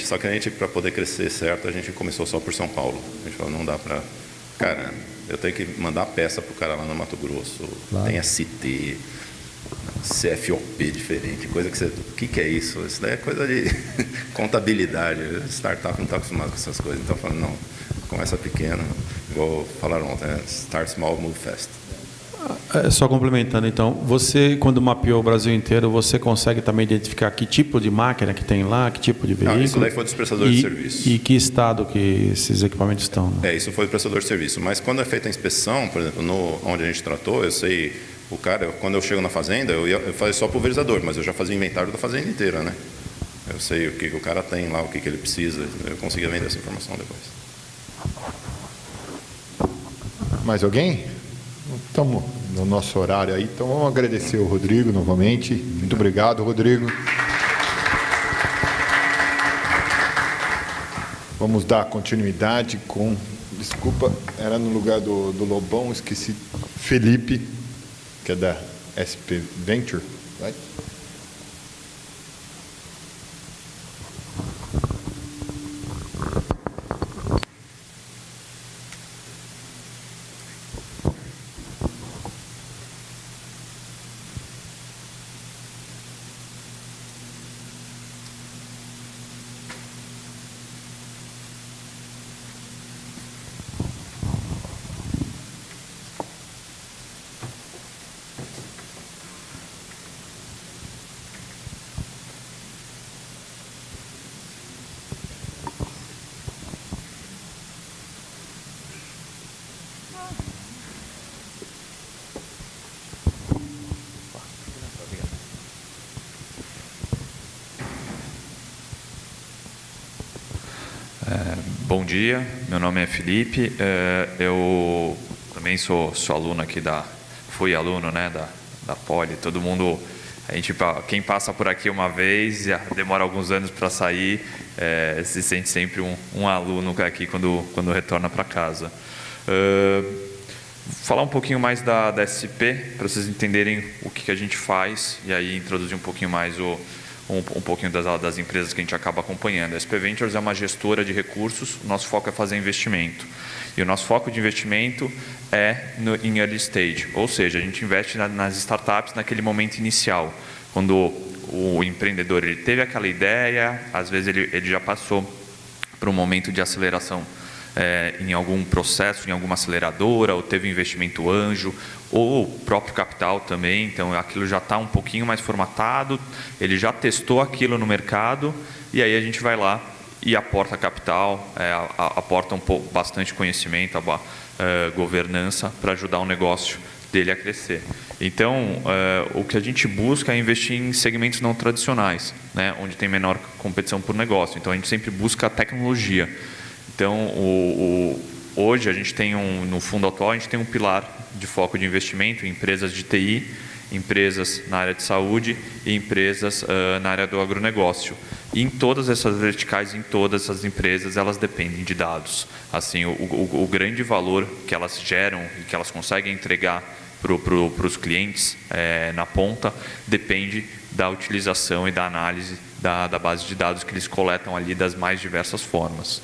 Só que a gente, para poder crescer certo, a gente começou só por São Paulo. A gente falou, não dá para... Cara, eu tenho que mandar peça para o cara lá no Mato Grosso, tem ST, CFOP diferente, coisa que você... O que é isso? Isso daí é coisa de contabilidade. Startup não está acostumado com essas coisas, então falando, não, começa pequeno, igual falaram ontem, start small, move fast. Só complementando, então, você, quando mapeou o Brasil inteiro, você consegue também identificar que tipo de máquina que tem lá, que tipo de veículo? Não, isso daí foi dos prestadores de serviço. E que estado que esses equipamentos estão? Né? Isso foi do prestador de serviço. Mas quando é feita a inspeção, por exemplo, onde a gente tratou, eu sei, o cara, quando eu chego na fazenda, eu fazia só pulverizador, mas eu já fazia inventário da fazenda inteira, né? Eu sei o que o cara tem lá, o que ele precisa, eu conseguia vender essa informação depois. Mais alguém? Estamos no nosso horário aí, então vamos agradecer o Rodrigo novamente. Muito obrigado, Rodrigo. Vamos dar continuidade com... Desculpa, era no lugar do Lobão, esqueci. Felipe, que é da SP Venture, right? Bom dia, meu nome é Felipe, eu também sou aluno aqui fui aluno, né, da Poli. Todo mundo, quem passa por aqui uma vez, demora alguns anos para sair, se sente sempre um aluno aqui quando retorna para casa. Falar um pouquinho mais da SP, para vocês entenderem o que a gente faz, e aí introduzir um pouquinho mais um pouquinho das empresas que a gente acaba acompanhando. A SP Ventures é uma gestora de recursos, o nosso foco é fazer investimento. E o nosso foco de investimento é em early stage, ou seja, a gente investe nas startups naquele momento inicial, quando o empreendedor ele teve aquela ideia, às vezes ele já passou por um momento de aceleração em algum processo, em alguma aceleradora, ou teve investimento anjo, ou o próprio capital também. Então, aquilo já está um pouquinho mais formatado, ele já testou aquilo no mercado, e aí a gente vai lá e aporta capital, aporta bastante conhecimento, governança, para ajudar o negócio dele a crescer. Então, o que a gente busca é investir em segmentos não tradicionais, né, onde tem menor competição por negócio. Então, a gente sempre busca a tecnologia. Então, hoje a gente tem no fundo atual, a gente tem um pilar de foco de investimento em empresas de TI, empresas na área de saúde e empresas na área do agronegócio. E em todas essas verticais, em todas essas empresas, elas dependem de dados. Assim, o grande valor que elas geram e que elas conseguem entregar para os clientes na ponta depende da utilização e da análise da base de dados que eles coletam ali das mais diversas formas.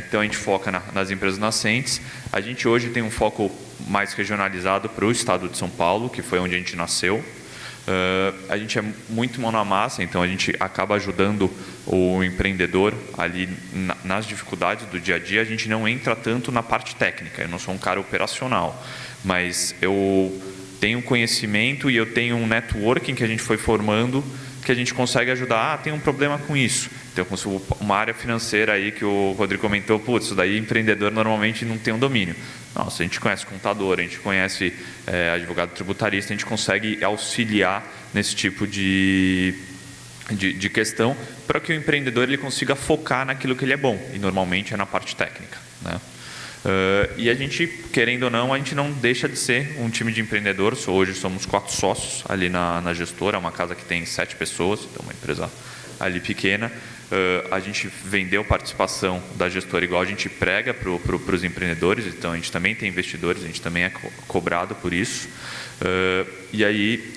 Então, a gente foca nas empresas nascentes. A gente hoje tem um foco mais regionalizado para o estado de São Paulo, que foi onde a gente nasceu. A gente é muito mão na massa, então a gente acaba ajudando o empreendedor ali nas dificuldades do dia a dia. A gente não entra tanto na parte técnica, eu não sou um cara operacional, mas eu tenho conhecimento e eu tenho um networking que a gente foi formando, que a gente consegue ajudar. Tem um problema com isso. Então, uma área financeira aí que o Rodrigo comentou, putz, isso daí empreendedor normalmente não tem um domínio. Nossa, a gente conhece contador, a gente conhece advogado tributarista, a gente consegue auxiliar nesse tipo de questão para que o empreendedor ele consiga focar naquilo que ele é bom, e normalmente é na parte técnica, né? E a gente, querendo ou não, a gente não deixa de ser um time de empreendedores. Hoje somos 4 sócios ali na gestora, é uma casa que tem 7 pessoas, então uma empresa ali pequena. A gente vendeu participação da gestora igual a gente prega para os empreendedores, então a gente também tem investidores, a gente também é cobrado por isso. E aí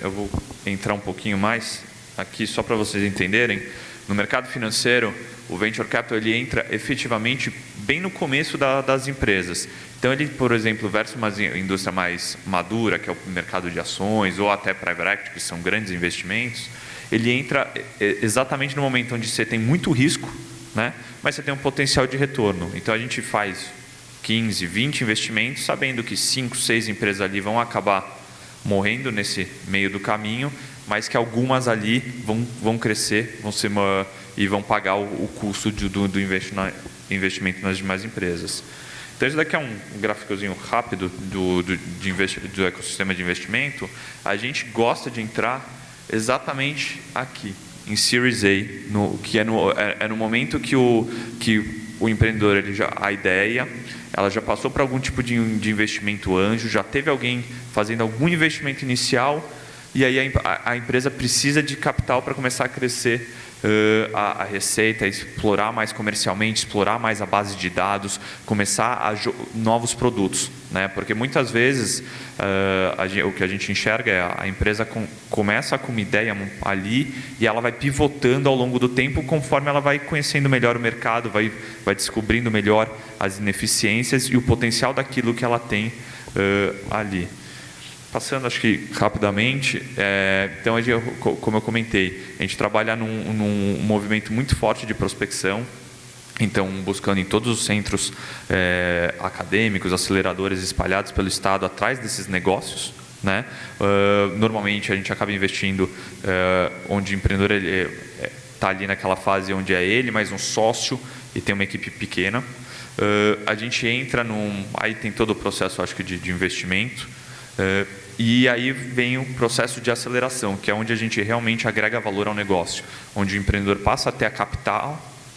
eu vou entrar um pouquinho mais aqui só para vocês entenderem. No mercado financeiro, o Venture Capital ele entra efetivamente bem no começo das empresas. Então, ele, por exemplo, versus uma indústria mais madura, que é o mercado de ações, ou até private equity, que são grandes investimentos, ele entra exatamente no momento onde você tem muito risco, né? Mas você tem um potencial de retorno. Então, a gente faz 15, 20 investimentos, sabendo que 5, 6 empresas ali vão acabar morrendo nesse meio do caminho, mas que algumas ali vão crescer, e vão pagar o custo do investimento nas demais empresas. Então, esse daqui é um gráficozinho rápido do ecossistema de investimento. A gente gosta de entrar exatamente aqui, em Series A, que é no momento que o empreendedor, a ideia, ela já passou por algum tipo de investimento anjo, já teve alguém fazendo algum investimento inicial, e aí a empresa precisa de capital para começar a crescer a receita, explorar mais comercialmente, explorar mais a base de dados, começar novos produtos, né? Porque muitas vezes o que a gente enxerga é a empresa começa com uma ideia ali e ela vai pivotando ao longo do tempo conforme ela vai conhecendo melhor o mercado, vai descobrindo melhor as ineficiências e o potencial daquilo que ela tem ali. Passando, acho que rapidamente, então, como eu comentei, a gente trabalha num movimento muito forte de prospecção, então, buscando em todos os centros acadêmicos, aceleradores espalhados pelo Estado, atrás desses negócios, né? Normalmente, a gente acaba investindo onde o empreendedor está ali naquela fase onde é ele, mais um sócio e tem uma equipe pequena. A gente entra aí tem todo o processo, acho que, de investimento, e aí vem o processo de aceleração, que é onde a gente realmente agrega valor ao negócio, onde o empreendedor passa a ter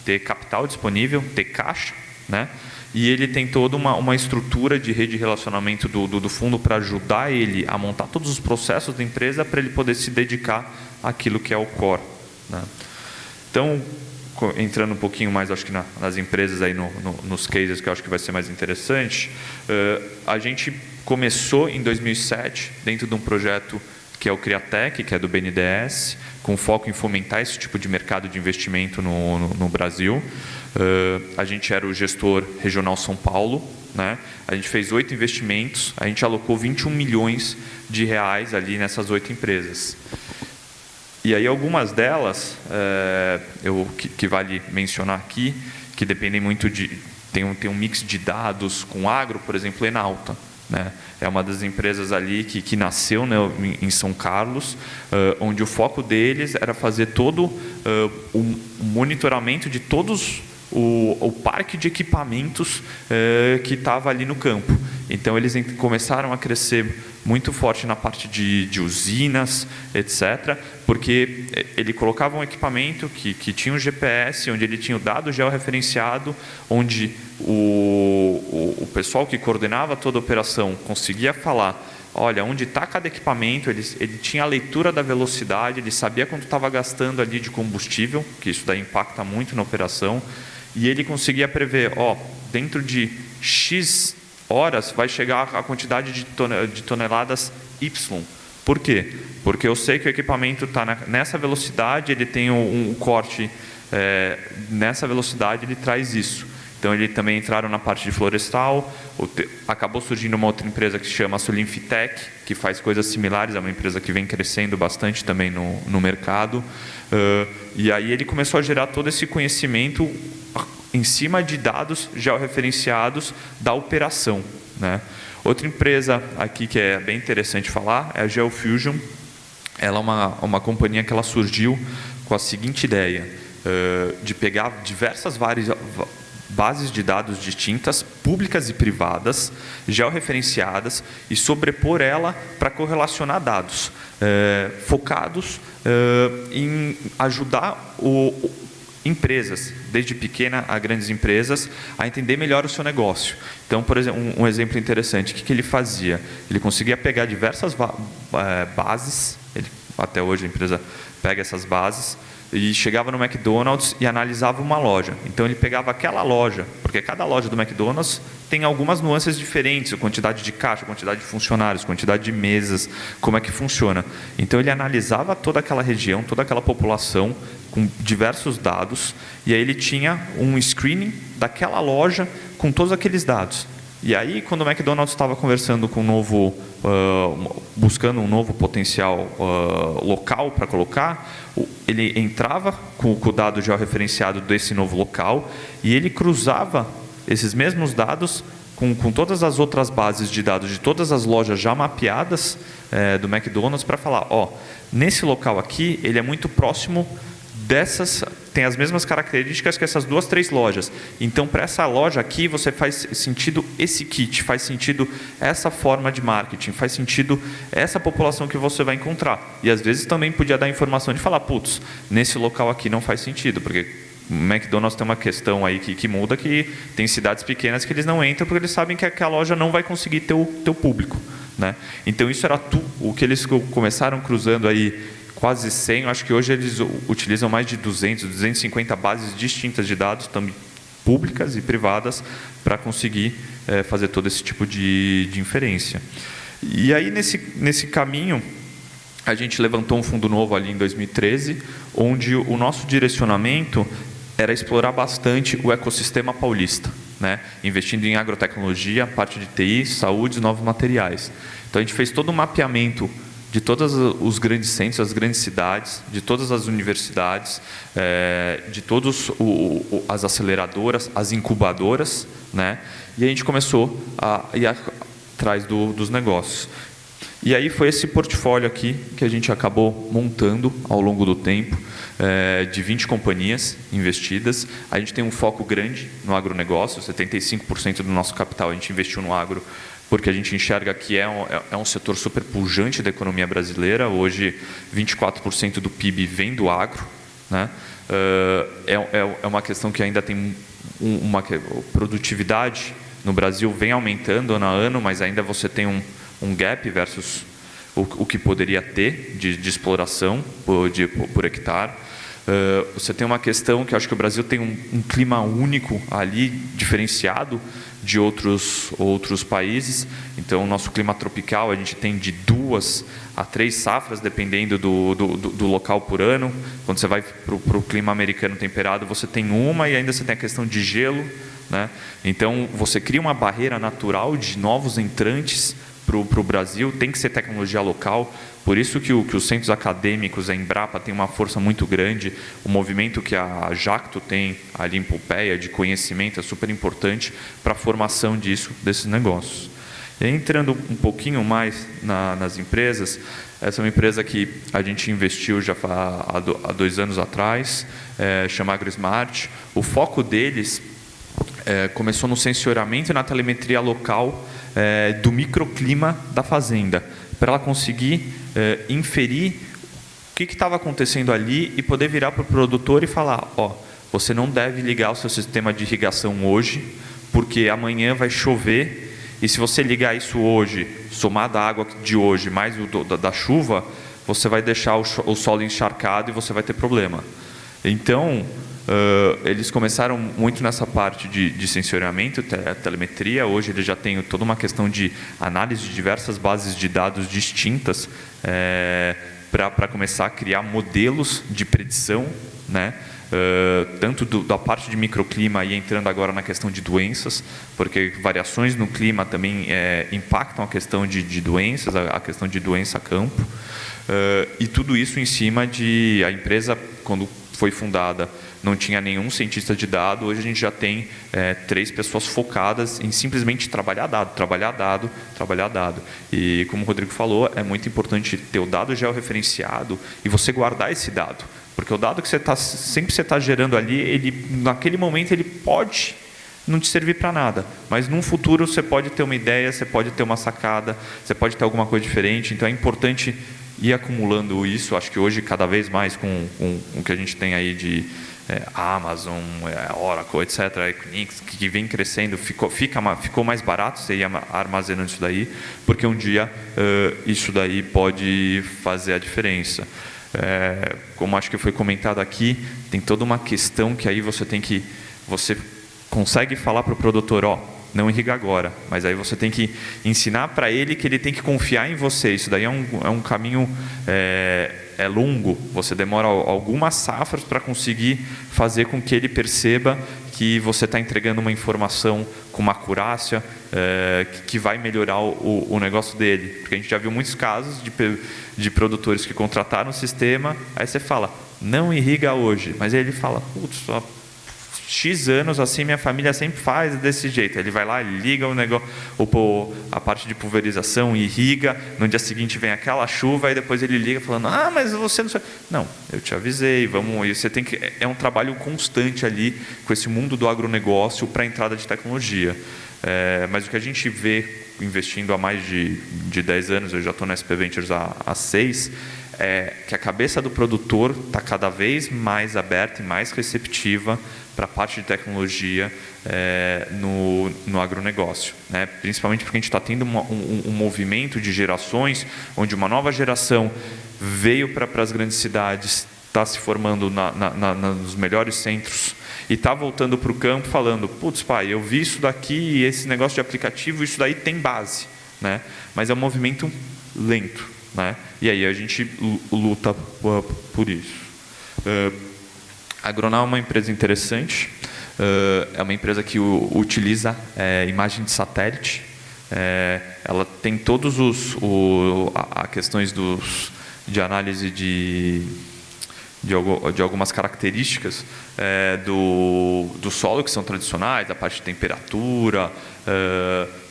ter capital disponível, ter caixa, né? E ele tem toda uma estrutura de rede de relacionamento do fundo para ajudar ele a montar todos os processos da empresa para ele poder se dedicar àquilo que é o core, né? Então, entrando um pouquinho mais, acho que nas empresas, aí nos cases, que eu acho que vai ser mais interessante, a gente começou em 2007, dentro de um projeto que é o Criatec, que é do BNDES, com foco em fomentar esse tipo de mercado de investimento no Brasil. A gente era o gestor regional São Paulo, né? A gente fez 8 investimentos, a gente alocou 21 milhões de reais ali nessas 8 empresas. E aí algumas delas, que vale mencionar aqui, que dependem muito tem um mix de dados com agro, por exemplo, Enalta, né? É uma das empresas ali que nasceu, né, em São Carlos, onde o foco deles era fazer todo o monitoramento de todos o parque de equipamentos que estava ali no campo. Então, eles começaram a crescer muito forte na parte de usinas, etc., porque ele colocava um equipamento que tinha um GPS, onde ele tinha o dado georreferenciado, onde o pessoal que coordenava toda a operação conseguia falar, olha, onde está cada equipamento, ele tinha a leitura da velocidade, ele sabia quanto estava gastando ali de combustível, que isso daí impacta muito na operação, e ele conseguia prever, dentro de X horas vai chegar a quantidade de toneladas Y. Por quê? Porque eu sei que o equipamento está nessa velocidade, ele tem um corte nessa velocidade, ele traz isso. Então, eles também entraram na parte de florestal, acabou surgindo uma outra empresa que se chama Solinfitec, que faz coisas similares, é uma empresa que vem crescendo bastante também no mercado. E aí ele começou a gerar todo esse conhecimento em cima de dados georreferenciados da operação, né? Outra empresa aqui que é bem interessante falar é a GeoFusion. Ela é uma companhia que ela surgiu com a seguinte ideia, de pegar diversas bases de dados distintas, públicas e privadas, georreferenciadas, e sobrepor ela para correlacionar dados, focados em ajudar empresas, desde pequena a grandes empresas, a entender melhor o seu negócio. Então, por exemplo, um exemplo interessante, o que ele fazia? Ele conseguia pegar diversas bases, até hoje a empresa pega essas bases, e chegava no McDonald's e analisava uma loja. Então, ele pegava aquela loja, porque cada loja do McDonald's tem algumas nuances diferentes, a quantidade de caixa, a quantidade de funcionários, a quantidade de mesas, como é que funciona. Então, ele analisava toda aquela região, toda aquela população, com diversos dados, e aí ele tinha um screening daquela loja com todos aqueles dados. E aí, quando o McDonald's estava conversando com buscando um novo potencial local para colocar, ele entrava com o dado georreferenciado desse novo local e ele cruzava esses mesmos dados com todas as outras bases de dados de todas as lojas já mapeadas do McDonald's para falar, nesse local aqui, ele é muito próximo tem as mesmas características que essas 2, 3 lojas. Então, para essa loja aqui, você faz sentido esse kit, faz sentido essa forma de marketing, faz sentido essa população que você vai encontrar. E, às vezes, também podia dar informação de falar, nesse local aqui não faz sentido, porque o McDonald's tem uma questão aí que muda, que tem cidades pequenas que eles não entram, porque eles sabem que a loja não vai conseguir ter o teu público, né? Então, isso era o que eles começaram cruzando aí, quase 100, acho que hoje eles utilizam mais de 250 bases distintas de dados, também públicas e privadas, para conseguir fazer todo esse tipo de inferência. E aí, nesse caminho, a gente levantou um fundo novo ali em 2013, onde o nosso direcionamento era explorar bastante o ecossistema paulista, né? Investindo em agrotecnologia, parte de TI, saúde e novos materiais. Então, a gente fez todo um mapeamento de todos os grandes centros, as grandes cidades, de todas as universidades, de todas as aceleradoras, as incubadoras, né? E a gente começou a ir atrás dos negócios. E aí foi esse portfólio aqui que a gente acabou montando ao longo do tempo, de 20 companhias investidas. A gente tem um foco grande no agronegócio, 75% do nosso capital a gente investiu no agro, porque a gente enxerga que é um setor super pujante da economia brasileira. Hoje, 24% do PIB vem do agro, né? É uma questão que ainda tem uma produtividade no Brasil, vem aumentando ano a ano, mas ainda você tem um gap versus o que poderia ter de exploração por hectare. Você tem uma questão que eu acho que o Brasil tem um clima único ali, diferenciado de outros países. Então, o nosso clima tropical, a gente tem de 2 a 3 safras, dependendo do local por ano. Quando você vai para o clima americano temperado, você tem uma, e ainda você tem a questão de gelo, né? Então, você cria uma barreira natural de novos entrantes para o Brasil tem que ser tecnologia local. Por isso que os centros acadêmicos, a Embrapa tem uma força muito grande, o movimento que a Jacto tem ali em Pompeia de conhecimento é super importante para a formação desses negócios. E aí, entrando um pouquinho mais nas empresas, essa é uma empresa que a gente investiu já há 2 anos atrás, chama AgroSmart. O foco deles começou no sensoriamento e na telemetria local do microclima da fazenda, para ela conseguir inferir o que estava acontecendo ali e poder virar para o produtor e falar, você não deve ligar o seu sistema de irrigação hoje, porque amanhã vai chover, e se você ligar isso hoje, somar da água de hoje, mais da chuva, você vai deixar o solo encharcado e você vai ter problema. Então, eles começaram muito nessa parte de sensoriamento, telemetria. Hoje eles já têm toda uma questão de análise de diversas bases de dados distintas para começar a criar modelos de predição, né? Tanto da parte de microclima e entrando agora na questão de doenças, porque variações no clima também impactam a questão de doenças, a questão de doença a campo, e tudo isso em cima a empresa, quando foi fundada, não tinha nenhum cientista de dado. Hoje a gente já tem 3 pessoas focadas em simplesmente trabalhar dado. E como o Rodrigo falou, é muito importante ter o dado georreferenciado e você guardar esse dado. Porque o dado que sempre você está gerando ali, naquele momento ele pode não te servir para nada, mas num futuro você pode ter uma ideia, você pode ter uma sacada, você pode ter alguma coisa diferente. Então é importante ir acumulando isso. Acho que hoje, cada vez mais, com o que a gente tem aí de Amazon, Oracle, etc., Equinix, que vem crescendo, ficou mais barato você ir armazenando isso daí, porque um dia isso daí pode fazer a diferença. Como acho que foi comentado aqui, tem toda uma questão que aí você consegue falar para o produtor, não irriga agora, mas aí você tem que ensinar para ele que ele tem que confiar em você. Isso daí é um caminho longo, você demora algumas safras para conseguir fazer com que ele perceba que você está entregando uma informação com uma acurácia que vai melhorar o negócio dele. Porque a gente já viu muitos casos de produtores que contrataram o sistema, aí você fala, não irriga hoje, mas aí ele fala, putz, X anos assim minha família sempre faz desse jeito. Ele vai lá, liga o negócio, a parte de pulverização, irriga, no dia seguinte vem aquela chuva e depois ele liga falando, mas você não sabe. Não, eu te avisei, vamos. E você tem que, é um trabalho constante ali com esse mundo do agronegócio para a entrada de tecnologia. Mas o que a gente vê investindo há mais de 10 anos, eu já estou na SP Ventures há 6, que a cabeça do produtor está cada vez mais aberta e mais receptiva para a parte de tecnologia no agronegócio, né? Principalmente porque a gente está tendo um movimento de gerações, onde uma nova geração veio para as grandes cidades, está se formando nos melhores centros e está voltando para o campo falando, putz, pai, eu vi isso daqui e esse negócio de aplicativo, isso daí tem base, né? Mas é um movimento lento, né? E aí a gente luta por isso. A Agronal é uma empresa interessante, é uma empresa que utiliza imagem de satélite, ela tem todos as questões de análise de algumas características do solo que são tradicionais, a parte de temperatura,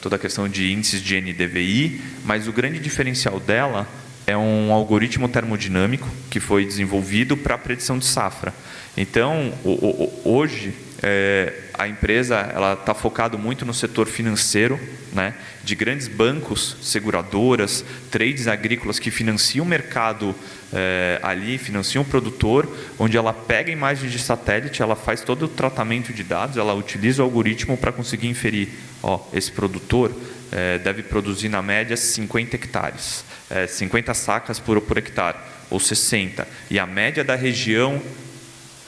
toda a questão de índices de NDVI, mas o grande diferencial dela é um algoritmo termodinâmico que foi desenvolvido para a predição de safra. Então, hoje, a empresa está focada muito no setor financeiro, né, de grandes bancos, seguradoras, trades agrícolas que financiam o mercado ali, financiam o produtor, onde ela pega imagens de satélite, ela faz todo o tratamento de dados, ela utiliza o algoritmo para conseguir inferir, esse produtor deve produzir na média 50 hectares, 50 sacas por hectare, ou 60, e a média da região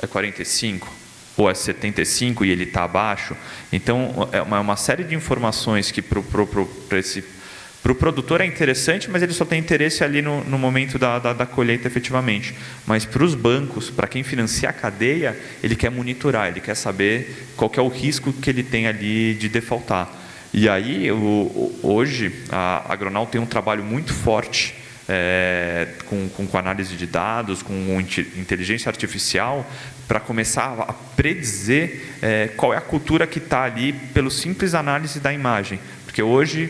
é 45, ou é 75 e ele está abaixo. Então, é uma série de informações que para o produtor é interessante, mas ele só tem interesse ali no momento da colheita efetivamente. Mas para os bancos, para quem financia a cadeia, ele quer monitorar, ele quer saber qual que é o risco que ele tem ali de defaultar. E aí, hoje, a Agronal tem um trabalho muito forte com análise de dados, com inteligência artificial, para começar a predizer qual é a cultura que está ali pelo simples análise da imagem. Porque hoje,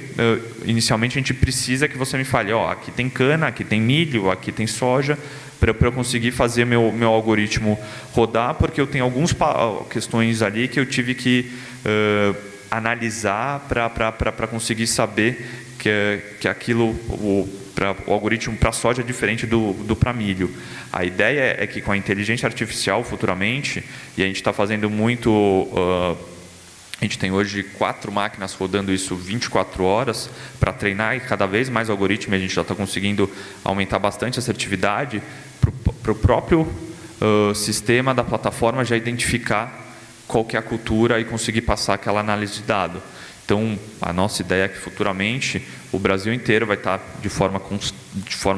inicialmente, a gente precisa que você me fale, aqui tem cana, aqui tem milho, aqui tem soja, para eu conseguir fazer meu algoritmo rodar, porque eu tenho algumas questões ali que eu tive que analisar para conseguir saber que aquilo, o algoritmo para soja é diferente do para milho. A ideia é que com a inteligência artificial, futuramente, e a gente está fazendo muito... a gente tem hoje 4 máquinas rodando isso 24 horas para treinar e cada vez mais algoritmo. A gente já está conseguindo aumentar bastante a assertividade para o próprio sistema da plataforma já identificar qual que é a cultura e conseguir passar aquela análise de dado. Então, a nossa ideia é que futuramente o Brasil inteiro vai estar de forma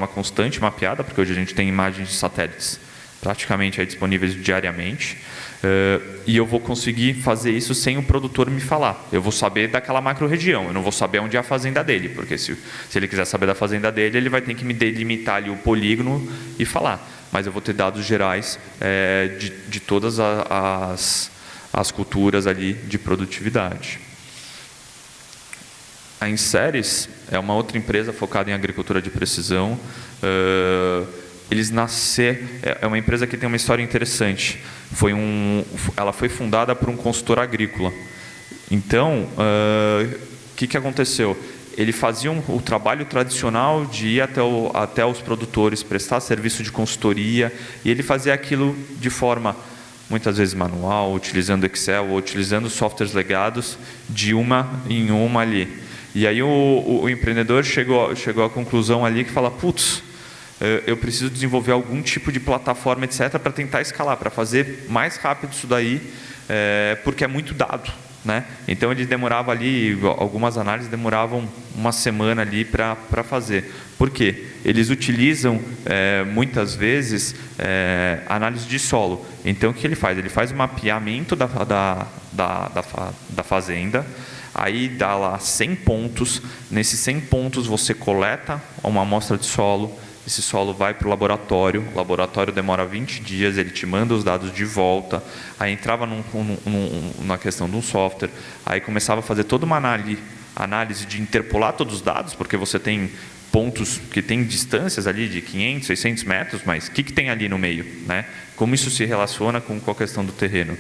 constante mapeada, porque hoje a gente tem imagens de satélites praticamente aí disponíveis diariamente, e eu vou conseguir fazer isso sem o produtor me falar. Eu vou saber daquela macro-região, eu não vou saber onde é a fazenda dele, porque se ele quiser saber da fazenda dele, ele vai ter que me delimitar ali o polígono e falar. Mas eu vou ter dados gerais de todas as culturas ali de produtividade. A Inseres é uma outra empresa focada em agricultura de precisão. É uma empresa que tem uma história interessante. Ela foi fundada por um consultor agrícola. Então, o que aconteceu? Ele fazia o trabalho tradicional de ir até os produtores, prestar serviço de consultoria, e ele fazia aquilo de forma, muitas vezes manual, utilizando Excel ou utilizando softwares legados, de uma em uma ali. E aí o empreendedor chegou à conclusão ali que fala, putz, eu preciso desenvolver algum tipo de plataforma, etc., para tentar escalar, para fazer mais rápido isso daí, porque é muito dado, né? Então, ele demorava ali, algumas análises demoravam uma semana ali para fazer. Por quê? Eles utilizam, muitas vezes, análise de solo. Então, o que ele faz? Ele faz um mapeamento da fazenda, aí dá lá 100 pontos, nesses 100 pontos você coleta uma amostra de solo, esse solo vai para o laboratório demora 20 dias, ele te manda os dados de volta, aí entrava na questão de um software, aí começava a fazer toda uma análise de interpolar todos os dados, porque você tem pontos que tem distâncias ali de 500, 600 metros, mas o que tem ali no meio, né? Como isso se relaciona com a questão do terreno.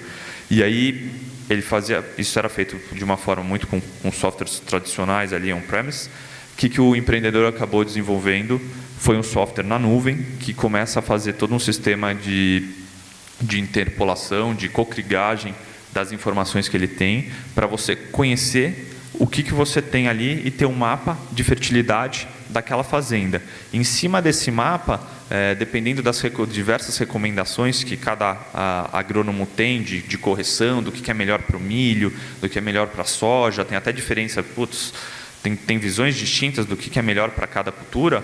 E aí ele fazia, isso era feito de uma forma muito com softwares tradicionais ali on-premise. O que o empreendedor acabou desenvolvendo foi um software na nuvem que começa a fazer todo um sistema de interpolação, de cocrigagem das informações que ele tem, para você conhecer o que você tem ali e ter um mapa de fertilidade daquela fazenda. Em cima desse mapa, dependendo das diversas recomendações que cada agrônomo tem de correção, do que é melhor para o milho, do que é melhor para a soja, tem até diferença, tem visões distintas do que é melhor para cada cultura,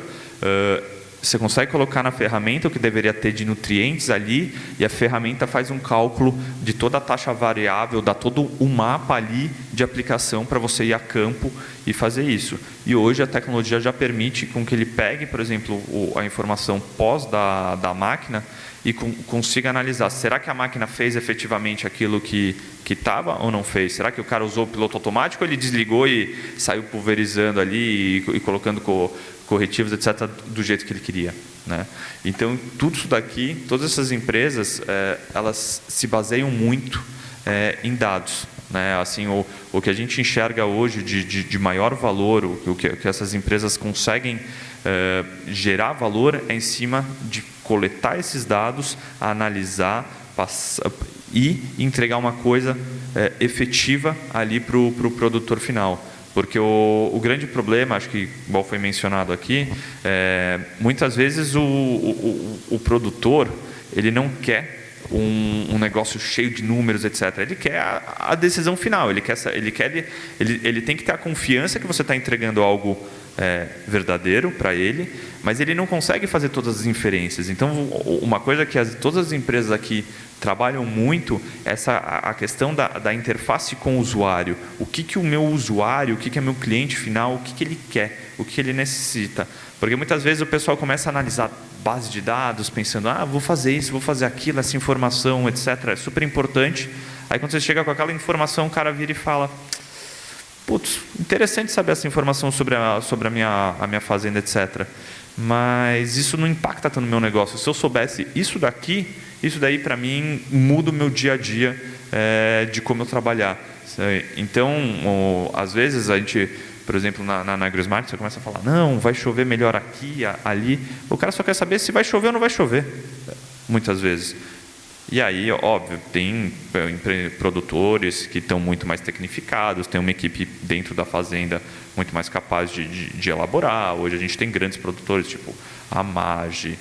você consegue colocar na ferramenta o que deveria ter de nutrientes ali, e a ferramenta faz um cálculo de toda a taxa variável, dá todo o mapa ali de aplicação para você ir a campo e fazer isso. E hoje a tecnologia já permite com que ele pegue, por exemplo, a informação pós da máquina e consiga analisar, será que a máquina fez efetivamente aquilo que estava ou não fez? Será que o cara usou o piloto automático ou ele desligou e saiu pulverizando ali e colocando corretivos, etc., do jeito que ele queria, né? Então, tudo isso daqui, todas essas empresas, elas se baseiam muito em dados, né? Assim, o que a gente enxerga hoje de maior valor, o que essas empresas conseguem gerar valor é em cima de coletar esses dados, analisar, e entregar uma coisa efetiva ali para o produtor final. Porque o grande problema, acho que, igual foi mencionado aqui, muitas vezes o produtor ele não quer um negócio cheio de números, etc. Ele quer a decisão final, ele tem que ter a confiança que você está entregando algo verdadeiro para ele, mas ele não consegue fazer todas as inferências. Então, uma coisa que todas as empresas aqui trabalham muito é a questão da interface com o usuário. O que o meu usuário, o que é meu cliente final, o que ele quer, o que ele necessita. Porque muitas vezes o pessoal começa a analisar base de dados, pensando, vou fazer isso, vou fazer aquilo, essa informação, etc. É super importante. Aí quando você chega com aquela informação, o cara vira e fala, putz, interessante saber essa informação sobre a minha fazenda, etc. Mas isso não impacta tanto no meu negócio. Se eu soubesse isso daí para mim muda o meu dia a dia de como eu trabalhar. Então, às vezes a gente, por exemplo, na AgroSmart, você começa a falar, não, vai chover melhor aqui, ali. O cara só quer saber se vai chover ou não vai chover, muitas vezes. E aí, óbvio, tem produtores que estão muito mais tecnificados, tem uma equipe dentro da fazenda muito mais capaz de elaborar. Hoje a gente tem grandes produtores, tipo a Mage,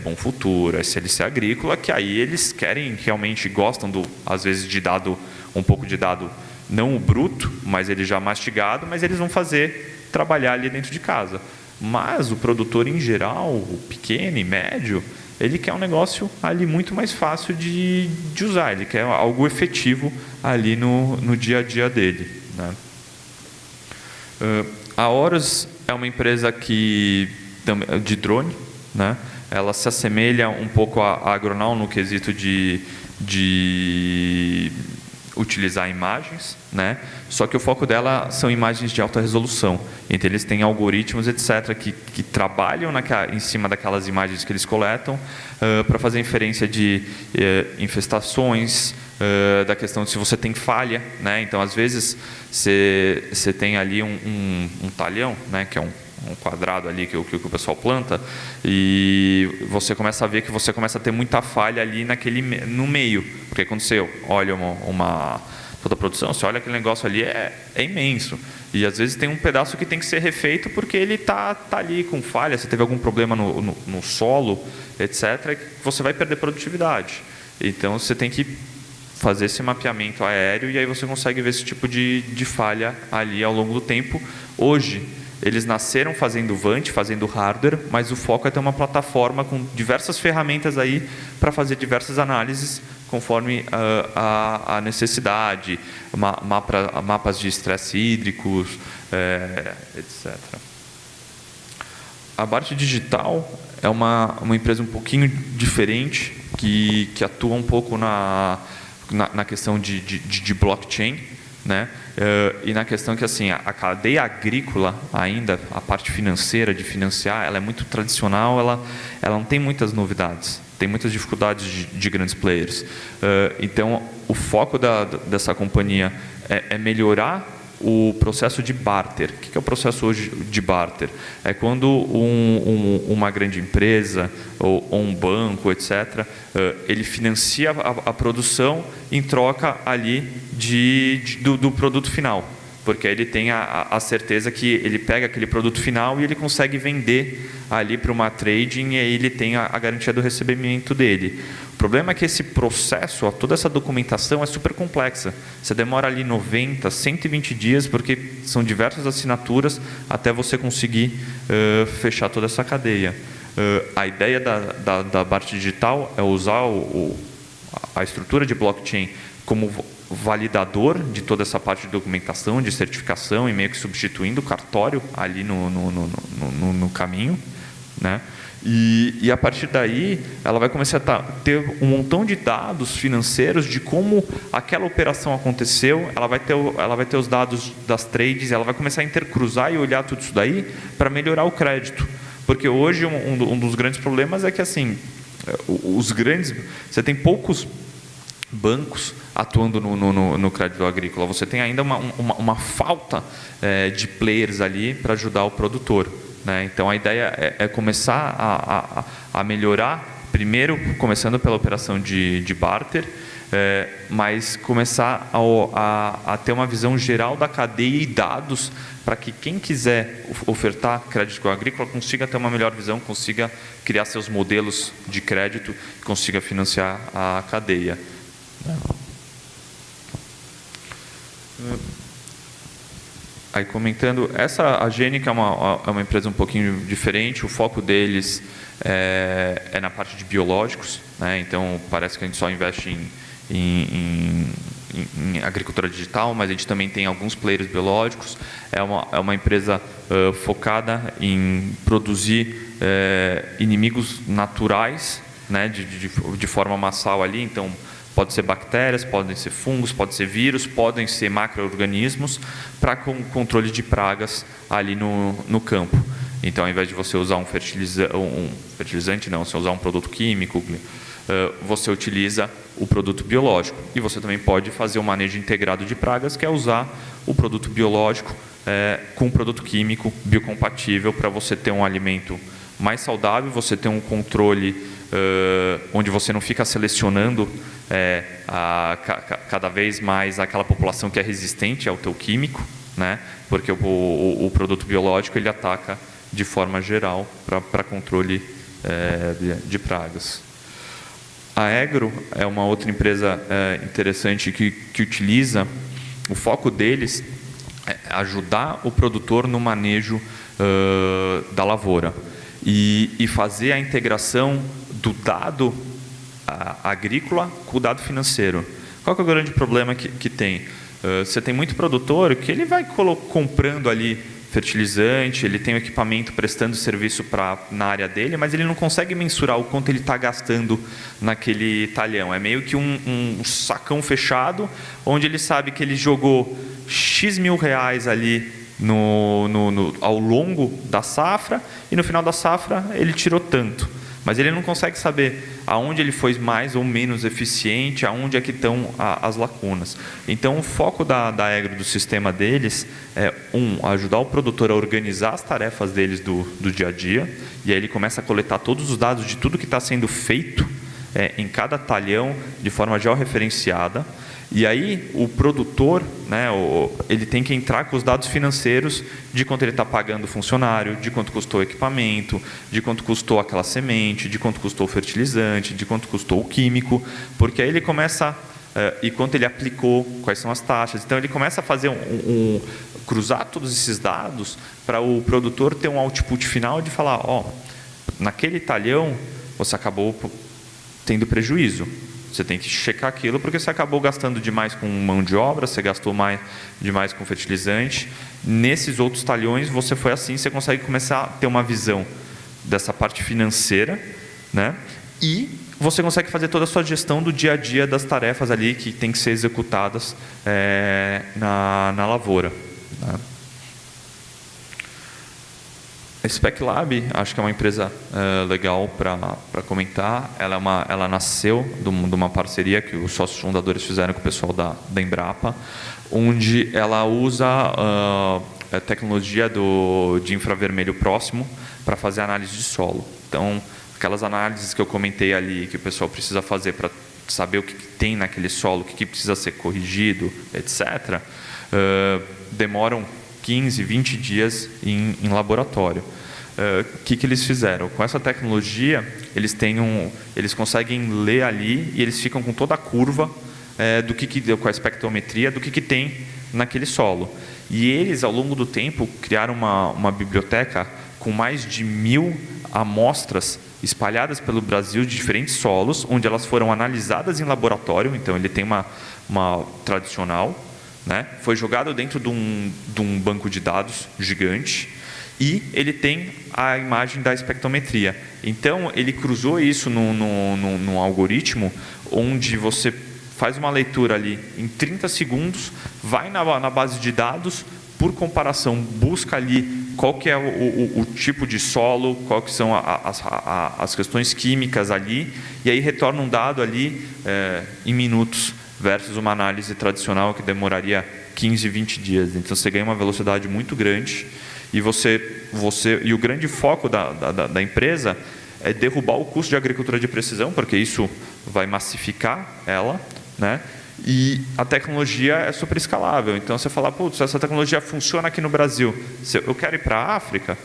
Bom Futuro, SLC Agrícola, que aí eles querem, realmente gostam, às vezes, de dado, um pouco de dado, não o bruto, mas ele já mastigado, mas eles vão trabalhar ali dentro de casa. Mas o produtor, em geral, o pequeno e médio, ele quer um negócio ali muito mais fácil de usar, ele quer algo efetivo ali no dia a dia dele, né? A Horus é uma empresa de drone, né? Ela se assemelha um pouco à Agronaut no quesito de utilizar imagens, né? Só que o foco dela são imagens de alta resolução. Então eles têm algoritmos, etc., que trabalham em cima daquelas imagens que eles coletam para fazer inferência de infestações, da questão de se você tem falha, né? Então às vezes você tem ali um talhão, né? Que é um quadrado ali que o pessoal planta, e você começa a ver que você começa a ter muita falha ali no meio, porque quando você olha toda a produção, você olha aquele negócio ali, é imenso, e às vezes tem um pedaço que tem que ser refeito porque ele tá ali com falha, você teve algum problema no solo, etc., você vai perder produtividade. Então você tem que fazer esse mapeamento aéreo, e aí você consegue ver esse tipo de falha ali ao longo do tempo. Hoje eles nasceram fazendo VANT, fazendo hardware, mas o foco é ter uma plataforma com diversas ferramentas aí para fazer diversas análises conforme a necessidade, mapas de estresse hídricos, etc. A Bart Digital é uma empresa um pouquinho diferente, que atua um pouco na questão de blockchain, né? E na questão que assim, a cadeia agrícola ainda, a parte financeira, de financiar, ela é muito tradicional, ela não tem muitas novidades, tem muitas dificuldades de grandes players. Então, o foco dessa companhia é melhorar o processo de barter. O que é o processo hoje de barter? É quando uma grande empresa ou um banco, etc., ele financia a produção em troca ali do produto final, porque aí ele tem a certeza que ele pega aquele produto final e ele consegue vender ali para uma trading, e aí ele tem a garantia do recebimento dele. O problema é que esse processo, toda essa documentação é super complexa. Você demora ali 90, 120 dias, porque são diversas assinaturas até você conseguir fechar toda essa cadeia. A ideia da Bart Digital é usar a estrutura de blockchain como validador de toda essa parte de documentação, de certificação, e meio que substituindo o cartório ali no caminho, né? E a partir daí ela vai começar a ter um montão de dados financeiros de como aquela operação aconteceu. Ela vai ter os dados das trades, ela vai começar a intercruzar e olhar tudo isso daí para melhorar o crédito, porque hoje um dos grandes problemas é que assim, você tem poucos bancos atuando no crédito agrícola, você tem ainda uma falta de players ali para ajudar o produtor, né? Então a ideia é começar a melhorar, primeiro começando pela operação de barter, mas começar a ter uma visão geral da cadeia e dados para que quem quiser ofertar crédito agrícola consiga ter uma melhor visão, consiga criar seus modelos de crédito, consiga financiar a cadeia. Aí comentando, a Gênica é uma empresa um pouquinho diferente, o foco deles é na parte de biológicos, né? Então parece que a gente só investe em agricultura digital, mas a gente também tem alguns players biológicos. É uma empresa focada em produzir inimigos naturais, né? de forma massal ali, então pode ser bactérias, podem ser fungos, pode ser vírus, podem ser macro-organismos para controle de pragas ali no campo. Então, ao invés de você usar um fertilizante, não, você usar um produto químico, você utiliza o produto biológico. E você também pode fazer um manejo integrado de pragas, que é usar o produto biológico com um produto químico biocompatível para você ter um alimento mais saudável, você ter um controle onde você não fica selecionando cada vez mais aquela população que é resistente ao teu químico, né? Porque o produto biológico ele ataca de forma geral para controle de pragas. A Agro é uma outra empresa interessante que utiliza, o foco deles é ajudar o produtor no manejo da lavoura e fazer a integração do dado agrícola com o dado financeiro. Qual que é o grande problema que tem? Você tem muito produtor que ele vai comprando ali fertilizante, ele tem o equipamento prestando serviço na área dele, mas ele não consegue mensurar o quanto ele está gastando naquele talhão. É meio que um sacão fechado, onde ele sabe que ele jogou X mil reais ali ao longo da safra, e no final da safra ele tirou tanto. Mas ele não consegue saber aonde ele foi mais ou menos eficiente, aonde é que estão as lacunas. Então, o foco da Agro, do sistema deles, é, ajudar o produtor a organizar as tarefas deles do dia a dia, e aí ele começa a coletar todos os dados de tudo que está sendo feito em cada talhão, de forma georreferenciada. E aí o produtor, né, ele tem que entrar com os dados financeiros de quanto ele está pagando o funcionário, de quanto custou o equipamento, de quanto custou aquela semente, de quanto custou o fertilizante, de quanto custou o químico, porque aí ele começa, e quanto ele aplicou, quais são as taxas. Então ele começa a fazer cruzar todos esses dados para o produtor ter um output final de falar, naquele talhão você acabou tendo prejuízo. Você tem que checar aquilo porque você acabou gastando demais com mão de obra, você gastou demais com fertilizante. Nesses outros talhões, você foi assim, você consegue começar a ter uma visão dessa parte financeira, né? E você consegue fazer toda a sua gestão do dia a dia das tarefas ali que tem que ser executadas na lavoura, né? A Spec Lab, acho que é uma empresa legal para comentar. Ela nasceu de uma parceria que os sócios fundadores fizeram com o pessoal da Embrapa, onde ela usa a tecnologia de infravermelho próximo para fazer análise de solo. Então, aquelas análises que eu comentei ali, que o pessoal precisa fazer para saber o que tem naquele solo, o que precisa ser corrigido, etc., demoram 15, 20 dias em laboratório. O que eles fizeram? Com essa tecnologia, eles conseguem ler ali e eles ficam com toda a curva com a espectrometria do que tem naquele solo. E eles, ao longo do tempo, criaram uma biblioteca com mais de 1000 amostras espalhadas pelo Brasil de diferentes solos, onde elas foram analisadas em laboratório. Então, ele tem uma tradicional, né? Foi jogado dentro de um banco de dados gigante e ele tem a imagem da espectrometria. Então, ele cruzou isso num algoritmo onde você faz uma leitura ali em 30 segundos, vai na base de dados, por comparação, busca ali qual que é o tipo de solo, qual que são as questões químicas ali, e aí retorna um dado ali em minutos, versus uma análise tradicional que demoraria 15, 20 dias. Então, você ganha uma velocidade muito grande e e o grande foco da empresa é derrubar o custo de agricultura de precisão, porque isso vai massificar ela, né? E a tecnologia é super escalável. Então, você fala, putz, essa tecnologia funciona aqui no Brasil. Eu quero ir para a África,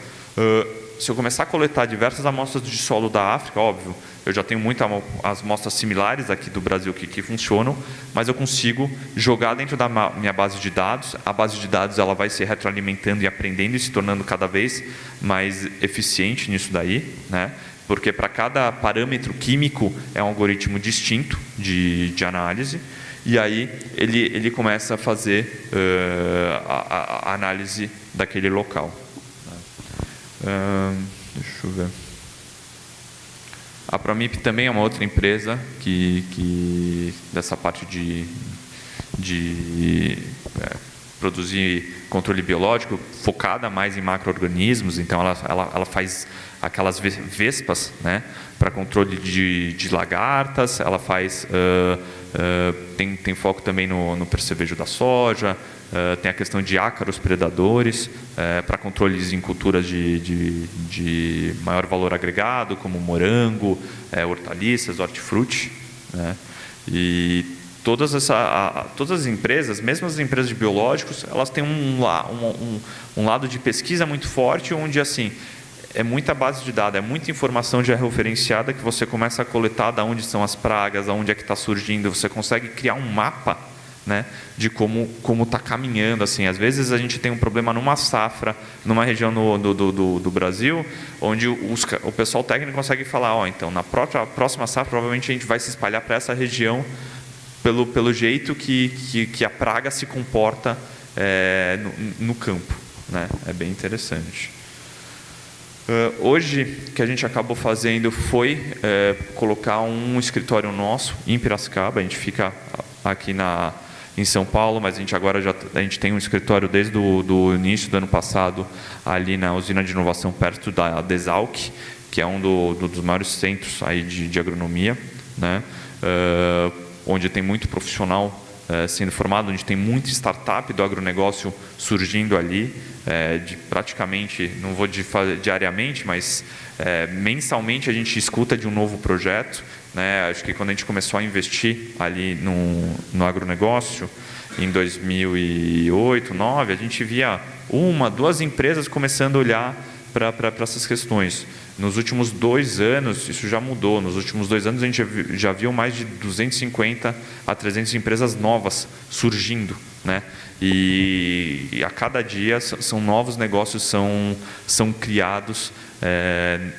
Se eu começar a coletar diversas amostras de solo da África, óbvio, eu já tenho muitas amostras similares aqui do Brasil que funcionam, mas eu consigo jogar dentro da minha base de dados. A base de dados ela vai se retroalimentando e aprendendo e se tornando cada vez mais eficiente nisso daí, né? Porque para cada parâmetro químico é um algoritmo distinto de análise, e aí ele começa a fazer a análise daquele local. Deixa eu ver. A Promip também é uma outra empresa que dessa parte de produzir controle biológico, focada mais em macro-organismos. Então, ela faz aquelas vespas, né, para controle de lagartas. Ela faz tem foco também no percevejo da soja. Tem a questão de ácaros predadores para controles em culturas de maior valor agregado, como morango, hortaliças, hortifruti, né? E todas as empresas, mesmo as empresas de biológicos, elas têm um lado de pesquisa muito forte, onde assim é muita base de dados, é muita informação já referenciada que você começa a coletar de onde são as pragas, aonde é que está surgindo, você consegue criar um mapa, né, de como está caminhando. Assim, às vezes a gente tem um problema numa safra, numa região do Brasil, onde o pessoal técnico consegue falar, então na próxima safra provavelmente a gente vai se espalhar para essa região pelo jeito que a praga se comporta no campo, né? É bem interessante. Hoje, o que a gente acabou fazendo foi colocar um escritório nosso em Piracicaba. A gente fica aqui em São Paulo, mas a gente tem um escritório desde o início do ano passado ali na usina de inovação perto da Desalc, que é um dos maiores centros aí de agronomia, né? Onde tem muito profissional sendo formado, onde tem muita startup do agronegócio surgindo ali, praticamente, não vou fazer diariamente, mas mensalmente a gente escuta de um novo projeto, né? Acho que quando a gente começou a investir ali no agronegócio, em 2008, 2009, a gente via 1, 2 empresas começando a olhar para essas questões. Nos últimos 2 anos, isso já mudou. Nos últimos 2 anos, a gente já viu mais de 250 a 300 empresas novas surgindo, né? E a cada dia são novos negócios são criados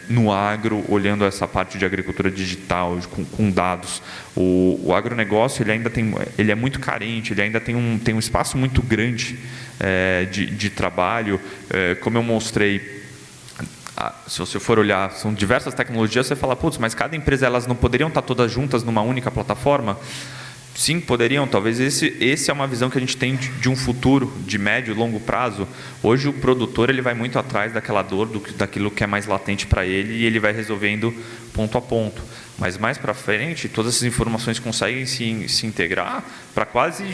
no agro, olhando essa parte de agricultura digital, com dados. O agronegócio ele é muito carente, ele ainda tem um espaço muito grande de trabalho. Como eu mostrei, se você for olhar, são diversas tecnologias, você fala, putz, mas cada empresa, elas não poderiam estar todas juntas numa única plataforma? Sim, poderiam. Talvez esse é uma visão que a gente tem de um futuro, de médio e longo prazo. Hoje o produtor ele vai muito atrás daquela dor, daquilo que é mais latente para ele, e ele vai resolvendo ponto a ponto. Mas mais para frente, todas essas informações conseguem se integrar para quase